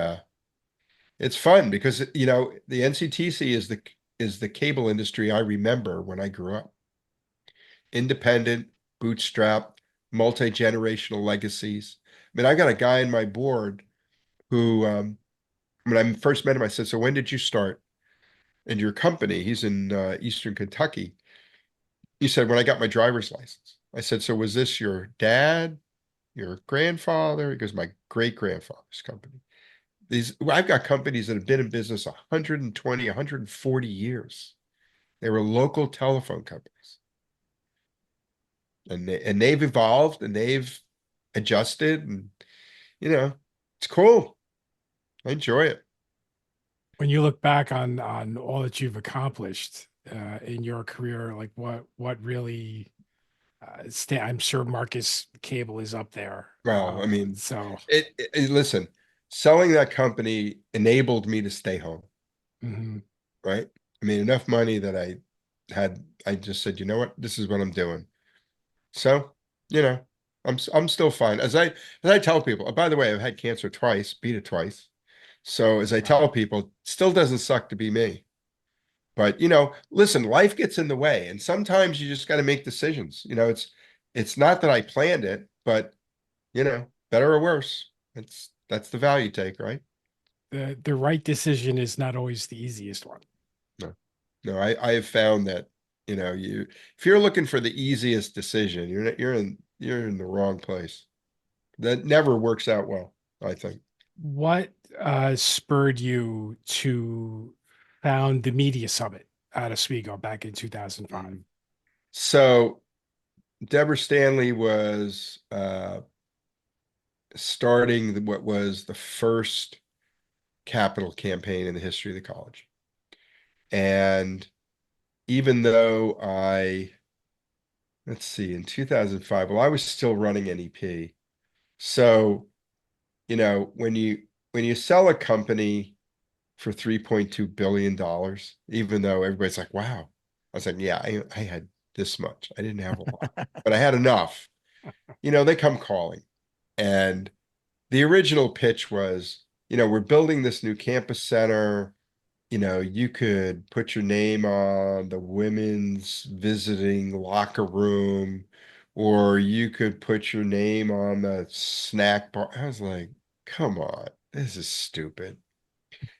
it's fun because, the NCTC is the cable industry I remember when I grew up. Independent, bootstrap, multi-generational legacies. I mean, I got a guy in my board who, when I first met him, I said, so when did you start in your company? He's in Eastern Kentucky. He said, when I got my driver's license. I said, so was this your dad, your grandfather? He goes, my great-grandfather's company. I've got companies that have been in business 120, 140 years. They were local telephone companies. And they've evolved and they've adjusted, and it's cool. I enjoy it. When you look back on all that you've accomplished in your career, like what really I'm sure Marcus Cable is up there. Well, I mean, so listen, selling that company enabled me to stay home. Mhm. Right? I mean, enough money that I just said, you know what, this is what I'm doing. So, I'm still fine. As I tell people, by the way, I've had cancer twice, beat it twice. So as I tell people, it still doesn't suck to be me. But listen, life gets in the way, and sometimes you just got to make decisions. It's not that I planned it, but better or worse, that's the value take, right? The right decision is not always the easiest one. No, I have found that if you're looking for the easiest decision, you're in the wrong place. That never works out well, I think. What spurred you to found the Media Summit out of Oswego back in 2005? So Deborah Stanley was starting what was the first capital campaign in the history of the college. And even though let's see, in 2005, well, I was still running NEP. So, when you sell a company for $3.2 billion, even though everybody's like, wow, I was like, yeah, I had this much. I didn't have a lot, but I had enough. They come calling. And the original pitch was, we're building this new campus center. You could put your name on the women's visiting locker room, or you could put your name on the snack bar. I was like, come on, this is stupid.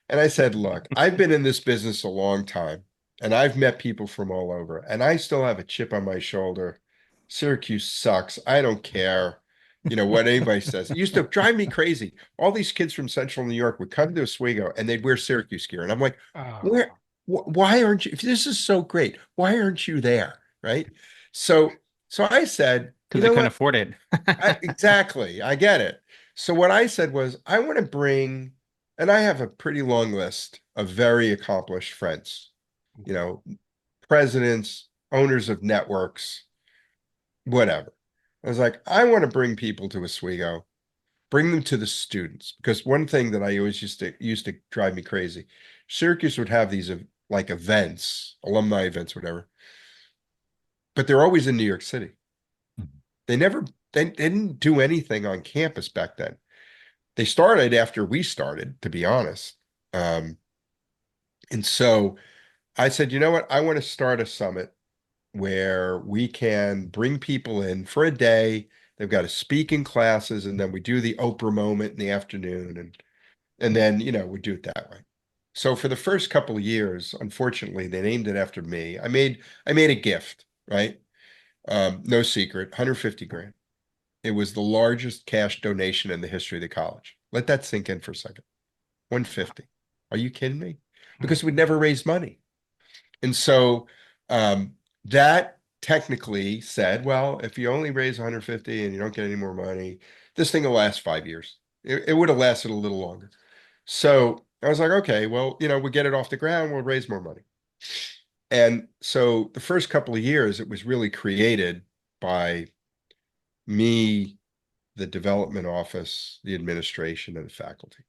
And I said, look, I've been in this business a long time, and I've met people from all over, and I still have a chip on my shoulder Syracuse sucks. I don't care, what anybody says. It used to drive me crazy. All these kids from Central New York would come to Oswego and they'd wear Syracuse gear, and I'm like, Oh, where? Why aren't you? If this is so great, why aren't you there? Right? So, so I said, Because they couldn't afford it. exactly. I get it. So what I said was, I want to bring, and I have a pretty long list of very accomplished friends, you know, presidents, owners of networks, whatever. I was like, I want to bring people to Oswego, bring them to the students, because one thing that I always used to drive me crazy, Syracuse would have these like events, alumni events, whatever, but they're always in New York City. They never, they didn't do anything on campus back then. They started after we started, to be honest. And so I said, you know what? I want to start a summit where we can bring people in for a day. They've got to speak in classes, and then we do the Oprah moment in the afternoon, and then we do it that way. So for the first couple of years, unfortunately, they named it after me. I made a gift, right? No secret, 150 grand. It was the largest cash donation in the history of the college. Let that sink in for a second. 150. Are you kidding me? Because we'd never raised money. And so that technically said, well, if you only raise 150 and you don't get any more money, this thing will last 5 years. It would have lasted a little longer. So I was like, okay, well, we get it off the ground, we'll raise more money. And so the first couple of years, it was really created by me, the development office, the administration, and the faculty.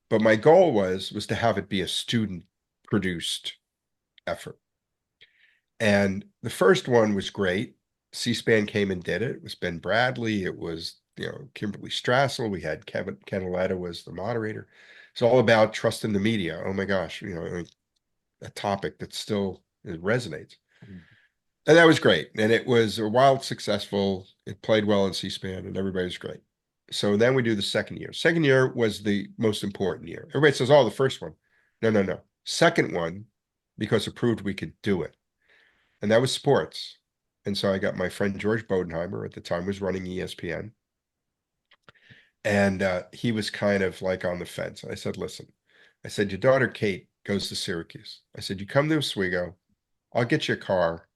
But my goal was to have it be a student produced effort. And the first one was great. C-SPAN came and did it. It was Ben Bradley. It was, Kimberly Strassel. We had Kevin Canaletta was the moderator. It's all about trust in the media. Oh my gosh, a topic that still resonates. And that was great. And it was a wild successful. It played well on C-SPAN and everybody's great. So then we do the second year. Second year was the most important year. Everybody says, oh, the first one. No, no, no. Second one, because it proved we could do it. And that was sports. And so I got my friend George Bodenheimer at the time was running ESPN. And he was kind of like on the fence. I said, listen, I said, your daughter Kate goes to Syracuse. I said, you come to Oswego, I'll get you a car.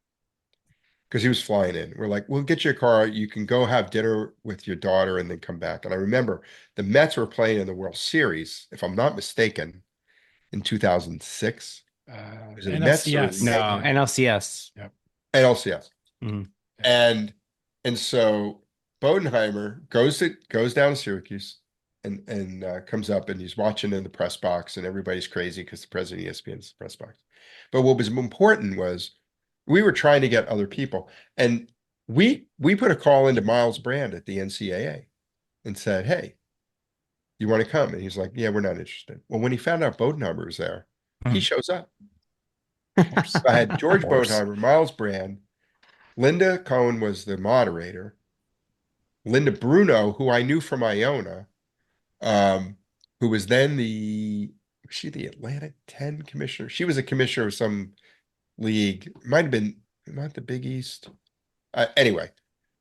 Because he was flying in. We're like, we'll get you a car. You can go have dinner with your daughter and then come back. And I remember the Mets were playing in the World Series, if I'm not mistaken, in 2006. Was it the Mets or NLCS. No, NLCS. Yep. NLCS. Mhm. And so Bodenheimer goes down to Syracuse and comes up and he's watching in the press box and everybody's crazy because the president of ESPN is the press box. But what was important was we were trying to get other people. And we put a call into Miles Brand at the NCAA and said, hey, you want to come? And he's like, yeah, we're not interested. Well, when he found out Bodenheimer was there, he shows up. So I had George Bodenheimer, Miles Brand, Linda Cohen was the moderator, Linda Bruno, who I knew from Iona, who was then was she the Atlantic 10 commissioner? She was a commissioner of some league. It might have been not the Big East. Anyway,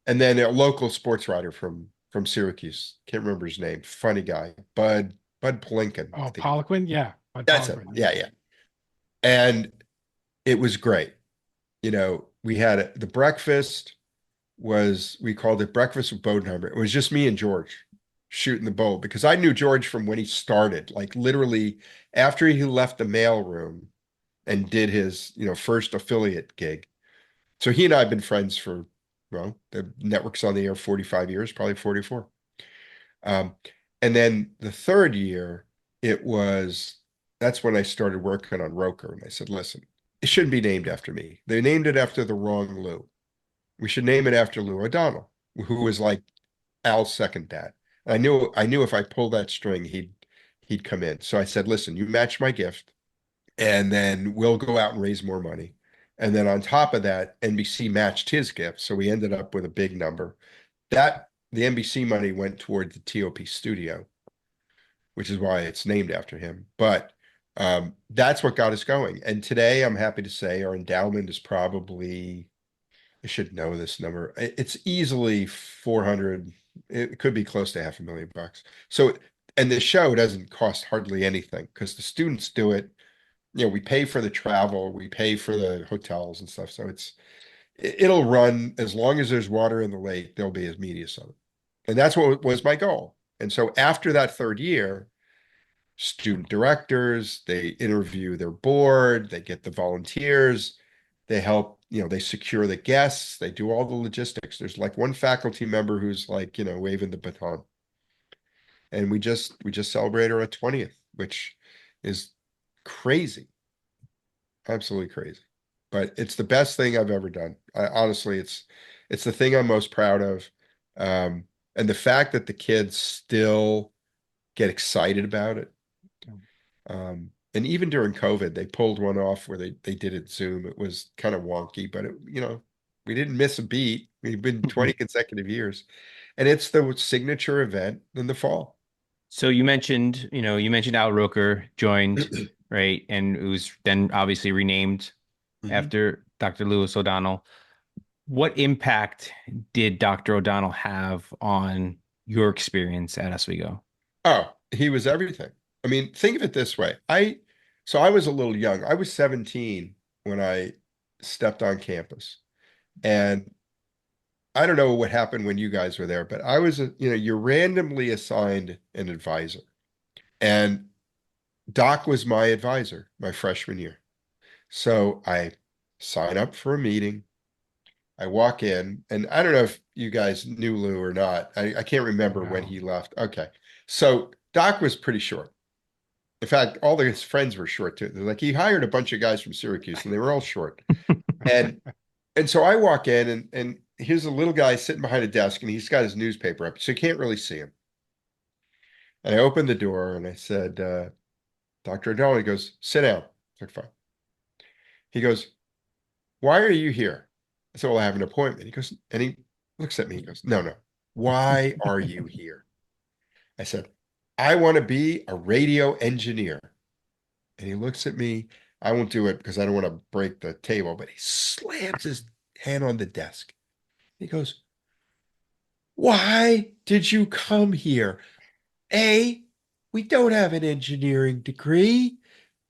and then a local sports writer from Syracuse. Can't remember his name. Funny guy, Bud Polinkin. Oh, Poliquin, yeah. That's it. Yeah. And it was great. We had the breakfast we called it Breakfast with Bodenheimer. It was just me and George shooting the bull because I knew George from when he started, like literally after he left the mailroom and did his, first affiliate gig. So he and I have been friends for, well, the network's on the air 45 years, probably 44. And then the third year, that's when I started working on Roker. And I said, listen, it shouldn't be named after me. They named it after the wrong Lou. We should name it after Lou O'Donnell, who was like Al's second dad. I knew if I pulled that string, he'd come in. So I said, listen, you match my gift, and then we'll go out and raise more money. And then on top of that, NBC matched his gift. So we ended up with a big number. The NBC money went toward the TOP studio, which is why it's named after him. But that's what got us going. And today I'm happy to say our endowment is probably I should know this number. It's easily 400. It could be close to $500,000. So, and the show doesn't cost hardly anything because the students do it. We pay for the travel, we pay for the hotels and stuff. So it'll run as long as there's water in the lake, there'll be a media summit. And that's what was my goal. And so after that third year, student directors, they interview their board, they get the volunteers, they help, they secure the guests, they do all the logistics. There's like one faculty member who's like, waving the baton. And we just celebrated our 20th, which is crazy. Absolutely crazy. But it's the best thing I've ever done. Honestly, it's the thing I'm most proud of. And the fact that the kids still get excited about it. And even during COVID, they pulled one off where they did it Zoom. It was kind of wonky, but we didn't miss a beat. We've been 20 consecutive years. And it's the signature event in the fall. So you mentioned Al Roker joined, right? And it was then obviously renamed after Dr. Lewis O'Donnell. What impact did Dr. O'Donnell have on your experience at Oswego? Oh, he was everything. I mean, think of it this way. So I was a little young. I was 17 when I stepped on campus. And I don't know what happened when you guys were there, but I was, you're randomly assigned an advisor. And Doc was my advisor my freshman year. So I sign up for a meeting. I walk in, and I don't know if you guys knew Lou or not. I can't remember when he left. Okay. So Doc was pretty short. In fact, all his friends were short too. They're like, he hired a bunch of guys from Syracuse and they were all short. And so I walk in and here's a little guy sitting behind a desk and he's got his newspaper up, so you can't really see him. And I opened the door and I said, Dr. O'Donnell, he goes, sit down. I said, fine. He goes, why are you here? I said, well, I have an appointment. He goes, and he looks at me. He goes, no. Why are you here? I said, I want to be a radio engineer. And he looks at me. I won't do it because I don't want to break the table, but he slams his hand on the desk. He goes, why did you come here? A, we don't have an engineering degree.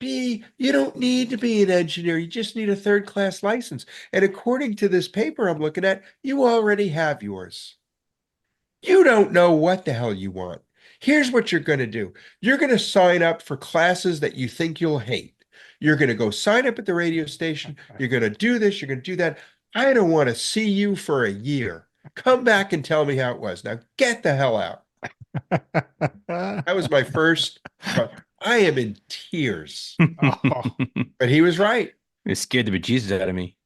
B, you don't need to be an engineer. You just need a third-class license. And according to this paper I'm looking at, you already have yours. You don't know what the hell you want. Here's what you're going to do. You're going to sign up for classes that you think you'll hate. You're going to go sign up at the radio station. You're going to do this. You're going to do that. I don't want to see you for a year. Come back and tell me how it was. Now get the hell out. That was my first. I am in tears. But he was right. It scared the bejesus out of me.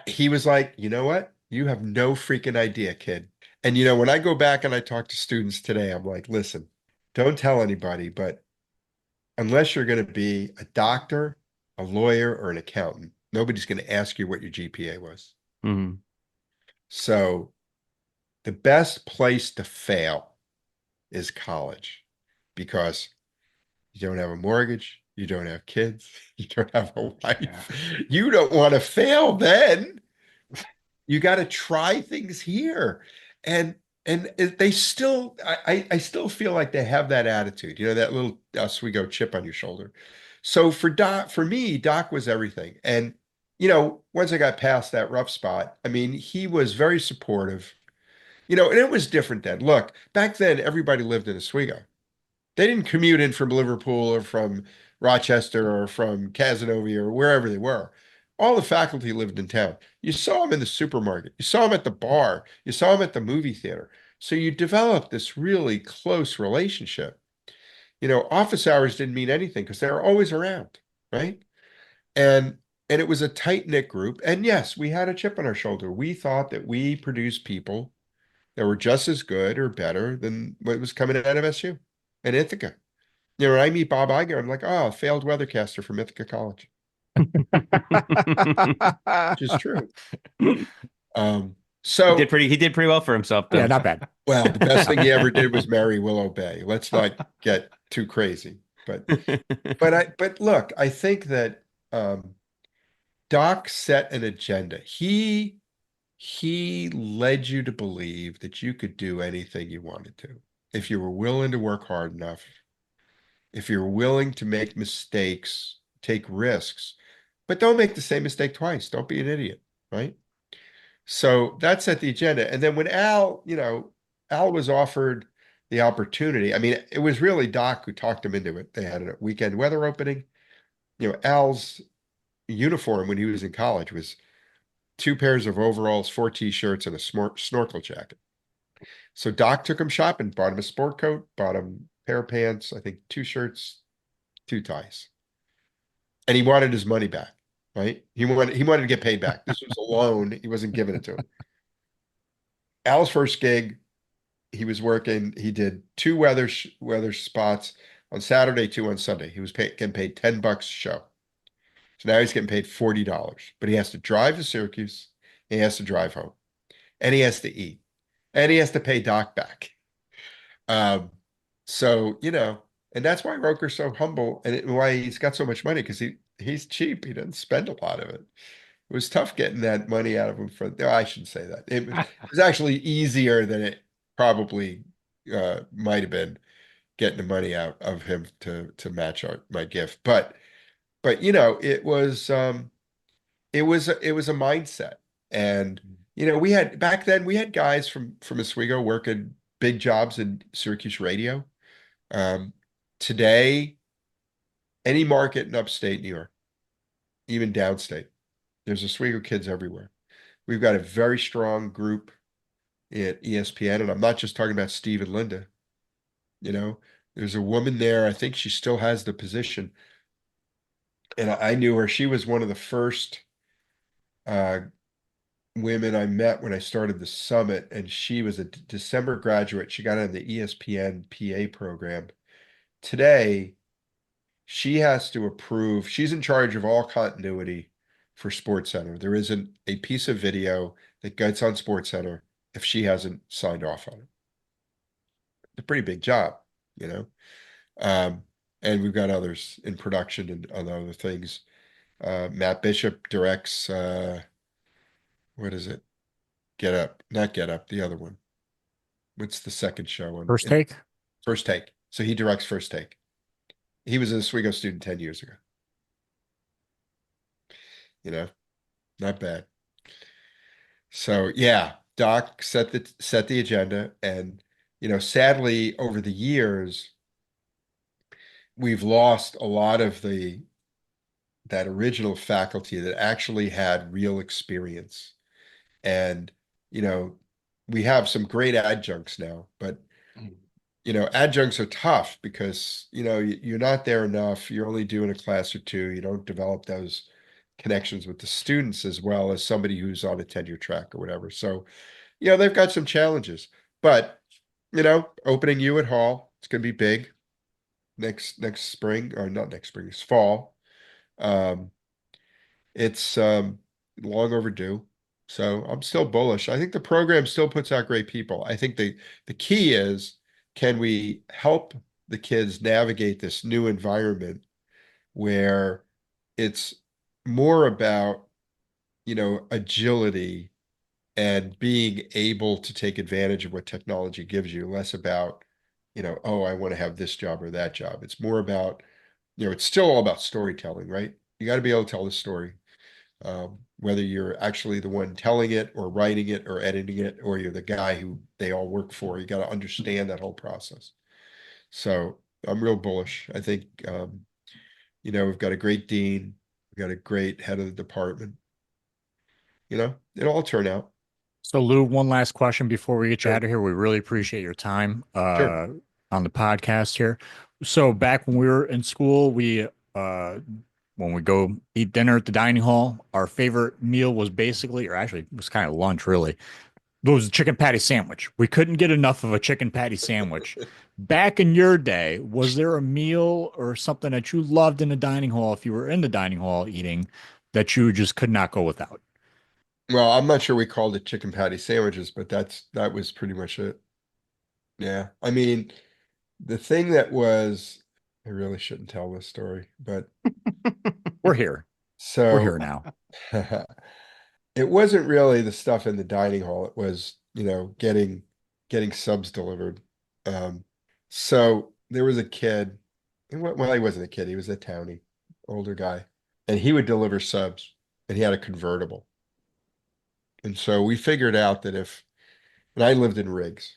He was like, you know what? You have no freaking idea, kid. And when I go back and I talk to students today, I'm like, listen, don't tell anybody, but unless you're going to be a doctor, a lawyer, or an accountant, nobody's going to ask you what your GPA was. Mm-hmm. So the best place to fail is college because you don't have a mortgage, you don't have kids, you don't have a wife. You don't want to fail then. You got to try things here. And they still, I still feel like they have that attitude, that little Oswego chip on your shoulder. So for me, Doc was everything. And, once I got past that rough spot, I mean, he was very supportive, and it was different then. Look, back then, everybody lived in Oswego. They didn't commute in from Liverpool or from Rochester or from Casanova or wherever they were. All the faculty lived in town. You saw them in the supermarket. You saw them at the bar. You saw them at the movie theater. So you developed this really close relationship. Office hours didn't mean anything because they were always around, right? And it was a tight-knit group. And yes, we had a chip on our shoulder. We thought that we produced people that were just as good or better than what was coming out of SU and Ithaca. When I meet Bob Iger, I'm like, oh, failed weathercaster from Ithaca College. Which is true. So he did pretty well for himself, though. Yeah, not bad. Well, the best thing he ever did was marry Willow Bay. Let's not get too crazy. But look, I think that Doc set an agenda. He he led you to believe that you could do anything you wanted to if you were willing to work hard enough, if you're willing to make mistakes, take risks, but don't make the same mistake twice. Don't be an idiot, right? So that set the agenda. And then when Al was offered the opportunity, I mean, it was really Doc who talked him into it. They had a weekend weather opening. Al's uniform when he was in college was 2 pairs of overalls, 4 t-shirts, and a snorkel jacket. So Doc took him shopping, bought him a sport coat, bought him a pair of pants, I think 2 shirts, 2 ties. And he wanted his money back, right? He wanted to get paid back. This was a loan. He wasn't giving it to him. Al's first gig, he was working. He did 2 weather spots on Saturday, 2 on Sunday. He was getting paid $10 a show. So now he's getting paid $40, but he has to drive to Syracuse. He has to drive home, and he has to eat, and he has to pay Doc back. So and that's why Roker's so humble, and why he's got so much money, because he's cheap. He doesn't spend a lot of it. It was tough getting that money out of him. No, I shouldn't say that. It was actually easier than it probably might have been, getting the money out of him to match my gift. But it was a mindset. And back then we had guys from Oswego working big jobs in Syracuse radio. Today, any market in upstate New York, even downstate, there's Oswego kids everywhere. We've got a very strong group at ESPN, and I'm not just talking about Steve and Linda. There's a woman there. I think she still has the position, and I knew her. She was one of the first women I met when I started the summit, and she was a December graduate. She got on the ESPN PA program. Today, she has to approve. She's in charge of all continuity for SportsCenter. There isn't a piece of video that gets on SportsCenter if she hasn't signed off on it. It's a pretty big job, and we've got others in production and other things. Matt Bishop directs, what is it? Get Up, not Get Up, the other one. What's the second show on First Take? First Take. So he directs First Take. He was an Oswego student 10 years ago. Not bad. So yeah, Doc set the agenda, and sadly over the years we've lost a lot of that original faculty that actually had real experience. And we have some great adjuncts now, but adjuncts are tough because you're not there enough. You're only doing a class or 2. You don't develop those connections with the students as well as somebody who's on a tenure track or whatever. So they've got some challenges, but opening you at Hall, it's going to be big next spring, or not next spring, it's fall. It's long overdue. So I'm still bullish. I think the program still puts out great people. I think the key is, can we help the kids navigate this new environment where it's more about, agility and being able to take advantage of what technology gives you, less about, oh, I want to have this job or that job. It's more about, it's still all about storytelling, right? You got to be able to tell the story. Whether you're actually the one telling it or writing it or editing it, or you're the guy who they all work for, you got to understand that whole process. So I'm real bullish. I think, we've got a great dean. We've got a great head of the department. It'll all turn out. So Lou, one last question before we get you Sure. out of here. We really appreciate your time Sure. on the podcast here. So back when we were in school, when we go eat dinner at the dining hall, our favorite meal was basically, or actually it was kind of lunch really, it was a chicken patty sandwich. We couldn't get enough of a chicken patty sandwich. Back in your day, was there a meal or something that you loved in the dining hall, if you were in the dining hall eating, that you just could not go without? Well, I'm not sure we called it chicken patty sandwiches, but that was pretty much it. Yeah. I mean, the thing that was, I really shouldn't tell this story, but We're here. so We're here now. it wasn't really the stuff in the dining hall. It was, getting subs delivered. Um, so there was a kid. Well, he wasn't a kid. He was a townie, older guy, and he would deliver subs, and he had a convertible. And so we figured out that and I lived in Riggs,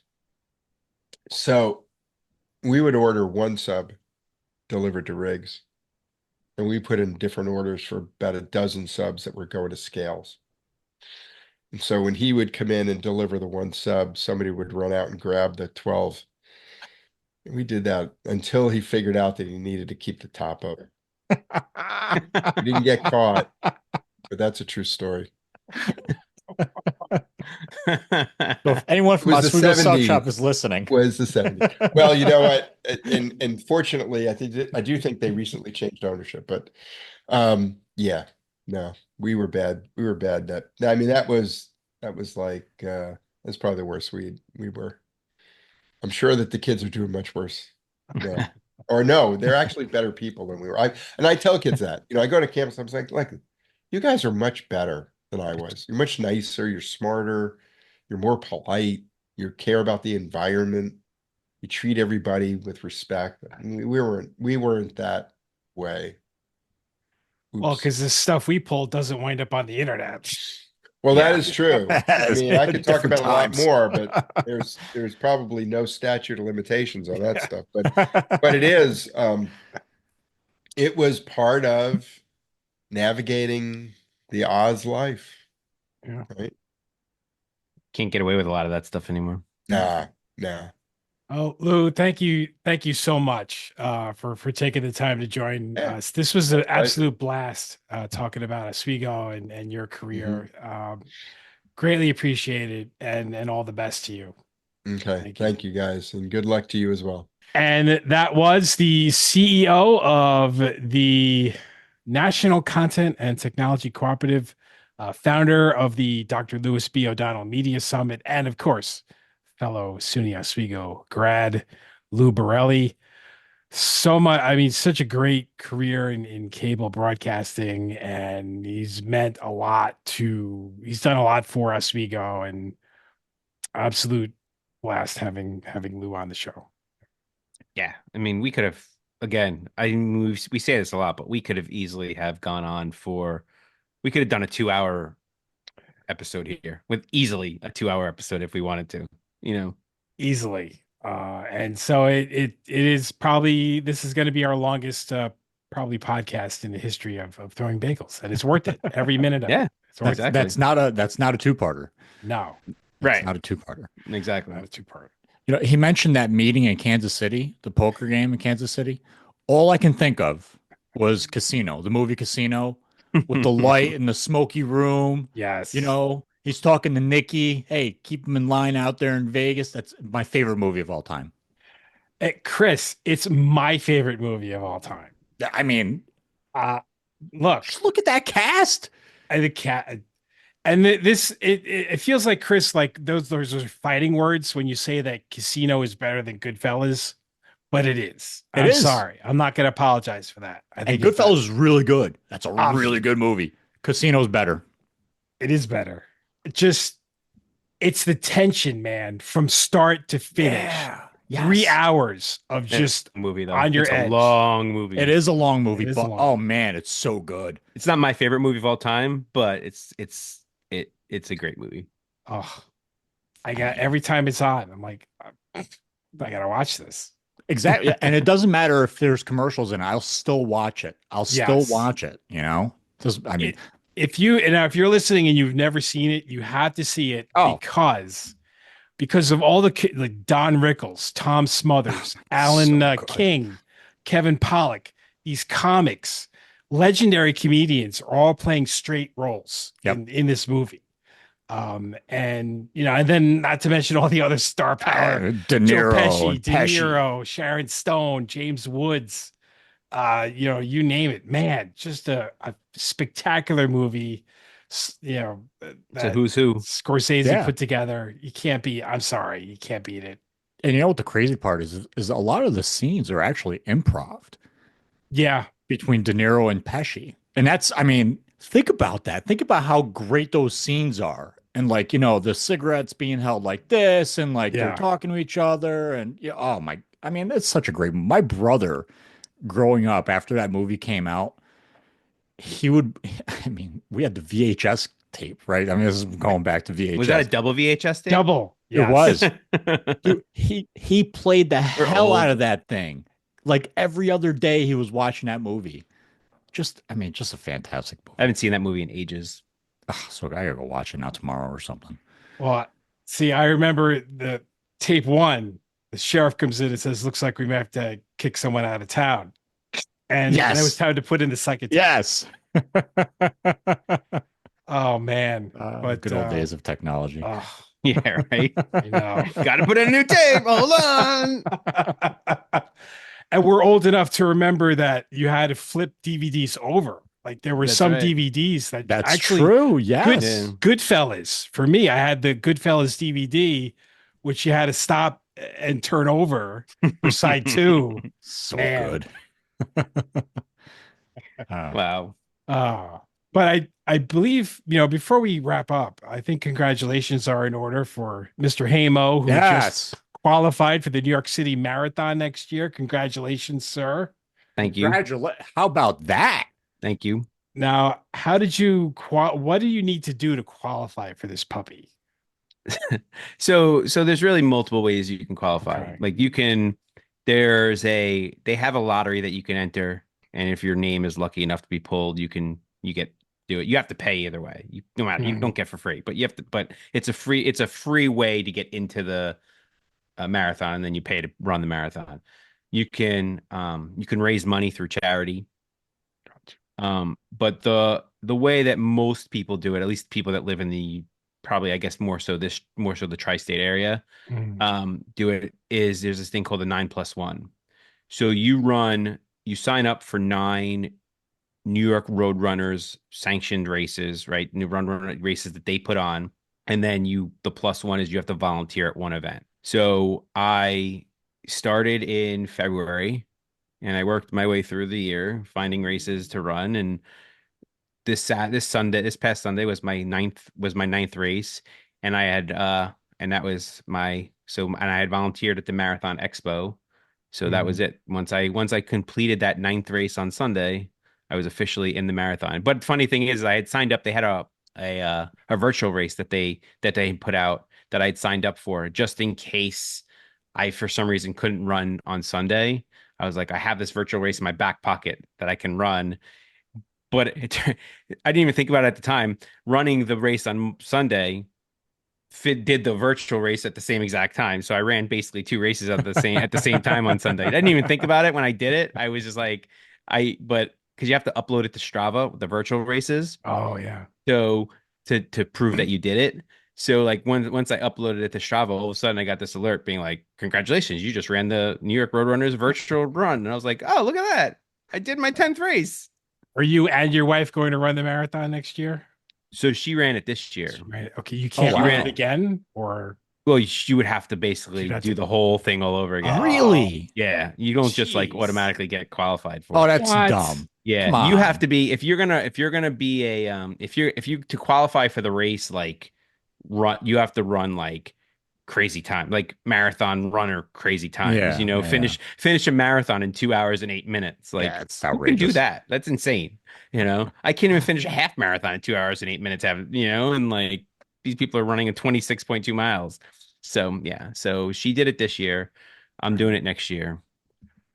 so we would order one sub delivered to Riggs, and we put in different orders for about a dozen subs that were going to Scales. And so when he would come in and deliver the one sub, somebody would run out and grab the 12. And we did that until he figured out that he needed to keep the top up. He didn't get caught, but that's a true story. So if anyone from It was the Oswego Sub 70s. Shop is listening, Was the 70s. Well, you know what? And fortunately, I do think they recently changed ownership, but yeah, no, we were bad. We were bad. I mean, that was like that's probably the worst we were. I'm sure that the kids are doing much worse. No. Or no, they're actually better people than we were. I tell kids that. I go to campus, I'm like, you guys are much better than I was. You're much nicer, you're smarter, you're more polite, you care about the environment, you treat everybody with respect. I mean, we weren't that way. Well, Oops. because the stuff we pull doesn't wind up on the internet. Well, that Yeah. is true. I mean, I could talk Different about a lot times. more, but there's probably no statute of limitations on that stuff. But it was part of navigating the Oz life. Yeah. Right? Can't get away with a lot of that stuff anymore. Nah. Oh, Lou, thank you so much for taking the time to join Yeah. us. This was an absolute blast talking about Oswego and your career. Greatly appreciated and all the best to you. Okay. Thank you guys, and good luck to you as well. And that was the CEO of the National Content and Technology Cooperative, founder of the Dr. Lewis B. O'Donnell Media Summit, and of course, fellow SUNY Oswego grad, Lou Borrelli. So much, I mean, such a great career in cable broadcasting, and he's done a lot for Oswego, and absolute blast having Lou on the show. Yeah, I mean, we could have again. We say this a lot, but we could have easily have gone on we could have done a 2-hour episode here with easily a 2-hour episode if we wanted to. Easily. And so it is probably, this is going to be our longest probably podcast in the history of Throwing Bagels, and it's worth it every minute of Yeah, it. It's worth exactly. that's not a two-parter. No, That's Right. not a two-parter. Exactly. not a two-part. He mentioned that meeting in Kansas City, the poker game in Kansas City. All I can think of was Casino, the movie Casino, with the light in the smoky room. Yes. He's talking to Nikki. Hey, keep him in line out there in Vegas. That's my favorite movie of all time. Chris, it's my favorite movie of all time. I mean, Look, just look at that cast. the cat. And it feels like, Chris, like those are fighting words when you say that Casino is better than Goodfellas, but it is. I'm sorry. I'm not going to apologize for that. I think Goodfellas is really good. That's a really good movie. Casino's better. It is better. It's the tension, man, from start to finish. Yeah. 3 hours of just movie though. on your it's edge. a long movie. It is a long movie, It is but a long oh man, it's so good. It's not my favorite movie of all time, but it's a great movie. Oh, every time it's on, I'm like, I gotta watch this. Exactly. And it doesn't matter if there's commercials in it. I'll still watch it. Just, I mean, if you're listening and you've never seen it, you have to see it because of all like Don Rickles, Tom Smothers, Alan King, Kevin Pollak, these comics, legendary comedians are all playing straight roles in this movie. And then not to mention all the other star power, De Niro, Joe Pesci, Sharon Stone, James Woods, you name it, man, just a spectacular movie. It's a who's who. Scorsese put together. I'm sorry, you can't beat it. And you know what the crazy part is a lot of the scenes are actually improv. Yeah. Between De Niro and Pesci. And that's, I mean, Think about that. Think about how great those scenes are. And like, you know, the cigarettes being held like this and like they're Yeah. talking to each other. And yeah, oh my, I mean, it's such a great, my brother growing up after that movie came out, he would, I mean, we had the VHS tape, right? I mean, this is going back to Was that a VHS. double VHS tape? Double. It Yes. was. Dude, he played the We're hell old. out of that thing. Like every other day he was watching that movie. Just, I mean, just a fantastic I movie. haven't seen that movie in ages. Ugh, so I gotta go watch it now tomorrow or something. Well, see, I remember the tape one. The sheriff comes in and says, "Looks like we may have to kick someone out of town." And it was Yes. time to put in the second tape. Yes. Oh man. But Good old days of technology. oh, Yeah, right. I know. Got to put in a new tape. Hold on. And we're old enough to remember that you had to flip DVDs over. Like there were That's some right. DVDs that That's actually true. Yes. Goodfellas. For me, I had the Goodfellas DVD, which you had to stop and turn over for side two. So Man. good. Wow. But I believe, before we wrap up, I think congratulations are in order for Mr. Hamo, who just Yes. qualified for the New York City Marathon next year. Congratulations, sir. Thank you. How about that? Thank you. Now, how did you what do you need to do to qualify for this puppy? So there's really multiple ways you can qualify. Okay. Like they have a lottery that you can enter, and if your name is lucky enough to be pulled, you do it. You have to pay either way. You don't get for free, but it's a free way to get into the marathon, and then you pay to run the marathon. You can raise money through charity. But the way that most people do it, at least people that live in the probably, I guess, more so the tri-state area, do it is there's this thing called the 9+1. So you sign up for 9 New York Road Runners sanctioned races, right? New run races that they put on. And then the +1 is you have to volunteer at one event. So I started in February and I worked my way through the year finding races to run. And this past Sunday was my ninth race. And I had, and that was and I had volunteered at the Marathon Expo. So that was it. Once I completed that 9th race on Sunday, I was officially in the marathon. But funny thing is, I had signed up. They had a virtual race that they put out that I'd signed up for just in case I, for some reason, couldn't run on Sunday. I was like, I have this virtual race in my back pocket that I can run. But I didn't even think about it at the time. Running the race on Sunday did the virtual race at the same exact time. So I ran basically 2 races at the same time on Sunday. I didn't even think about it when I did it. I was just like, but because you have to upload it to Strava, the virtual races. Oh yeah. So to prove that you did it. So like once I uploaded it to Strava, all of a sudden I got this alert being like, congratulations, you just ran the New York Roadrunners virtual run. And I was like, oh, look at that. I did my 10th race. Are you and your wife going to run the marathon next year? So she ran it this year. Right. Okay. You can't wow. run it again, or Well, you would have to basically You'd have do to- the whole thing all over again. Really? Yeah, you don't just like Jeez. automatically get qualified for Oh, it. that's What? dumb. Yeah, Come you on. have to be if you're gonna be a if you to qualify for the race, like you have to run like crazy time, like marathon runner crazy times. Yeah, yeah. Finish a marathon in 2 hours and 8 minutes. Like Yeah, it's who can do outrageous. that? That's insane. I can't even finish a half marathon in 2 hours and 8 minutes. And like these people are running at 26.2 miles. So yeah, so she did it this year. I'm doing it next year.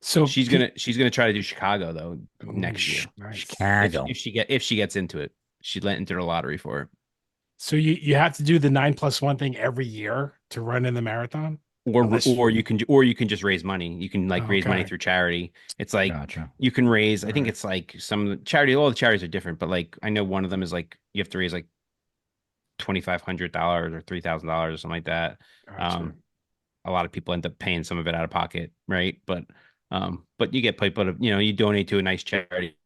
so She's gonna try to do Chicago though next year. Nice. Chicago. If she gets into it, she went into the lottery for it. So you have to do the 9+1 thing every year to run in the marathon. Or Unless- you can just raise money. You can like raise money Okay. through charity. It's like Gotcha. you can raise. I think Alright. it's like all the charities are different, but like I know one of them is like you have to raise like $2,500 or $3,000 or something like that. Gotcha. A lot of people end up paying some of it out of pocket, right? But you get people to, you donate to a nice charity.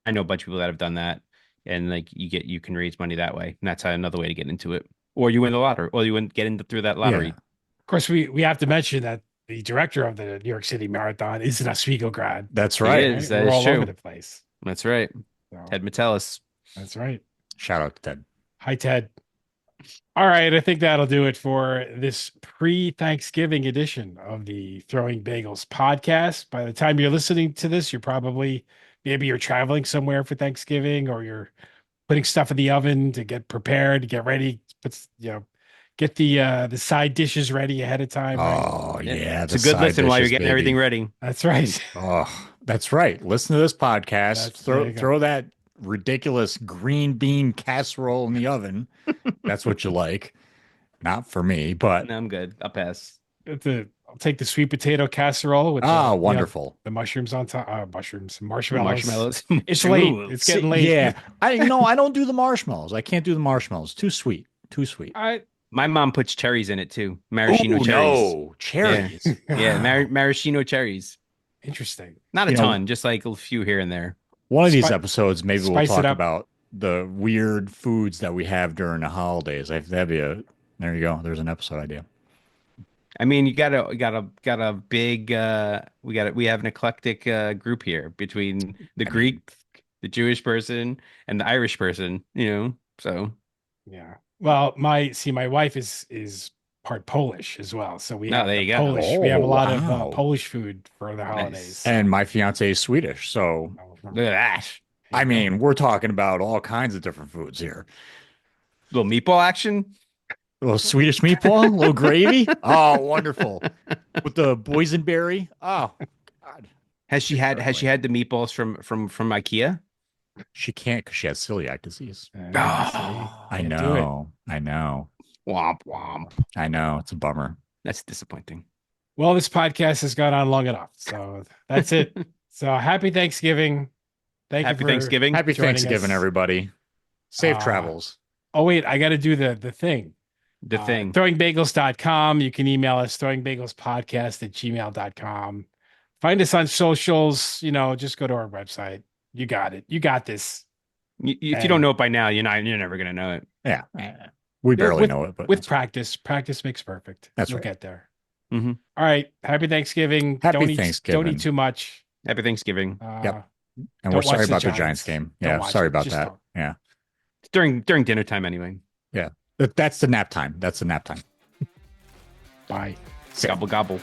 I know a bunch of people that have done that, and like you can raise money that way, and that's another way to get into it. Or you win the lottery, or you win get into through that lottery. Yeah. Of course, we have to mention that the director of the New York City Marathon is an Oswego grad. That's He right. is. That We're is all true. over the place. That's right. So, Ted Metellus. That's right. Shout out to Ted. Hi, Ted. All right. I think that'll do it for this pre-Thanksgiving edition of the Throwing Bagels podcast. By the time you're listening to this, maybe you're traveling somewhere for Thanksgiving, or you're putting stuff in the oven to get prepared, to get ready, get the side dishes ready ahead of time. Right? Oh yeah, it's a good listen while you're getting everything ready. That's right. Oh, that's right. Listen to this podcast. There you go. Throw that ridiculous green bean casserole in the oven. That's what you like. Not for me, but No, I'm good. I'll pass. I'll take the sweet potato casserole with wonderful. the mushrooms on top. Marshmallows. It's Ooh, late. It's getting late. Yeah, I don't do the marshmallows. I can't do the marshmallows. Too sweet. Too sweet. My mom puts cherries in it too. Maraschino cherries. No, cherries. Yeah, maraschino cherries. Interesting. Not a ton, just like a few here and there. One of these episodes, maybe we'll spice it talk up. about the weird foods that we have during the holidays. That'd be there you go. There's an episode idea. I mean, you got a big we have an eclectic group here between the Greek, the Jewish person, and the Irish person, so Yeah. Well, my wife is part Polish as well, so we have there you go. Polish. We have a lot wow. of Polish food for the holidays. And my fiance is Swedish, so look at that. I mean, we're talking about all kinds of different foods here. Little meatball action. A little Swedish meatball, a little gravy. Oh, wonderful. With the boysenberry. Oh, God. Has she had the meatballs from IKEA? She can't because she has celiac disease. I know. Womp womp. I know. It's a bummer. That's disappointing. Well, this podcast has gone on long enough, so that's it. So happy Thanksgiving. Happy Thanksgiving. Happy Thanksgiving, us. everybody. Safe travels. Oh, wait, I got to do the thing. The thing. Throwingbagels.com. You can email us, throwingbagelspodcast@gmail.com. Find us on socials. Just go to our website. You got it. You got this. If you don't know it by now, you're never gonna know it. Yeah. We barely know it, but with practice makes perfect. That's We'll right. get there. Mm-hmm. All right. Happy Thanksgiving. Happy Thanksgiving. Don't eat too much. Happy Thanksgiving. Yep. And don't we're sorry watch the about the Giants. Giants game. Don't Yeah, watch sorry it. about Just that. don't. Yeah. It's during dinner time anyway. Yeah. That's the nap time. That's the nap time. Bye. Gobble gobble.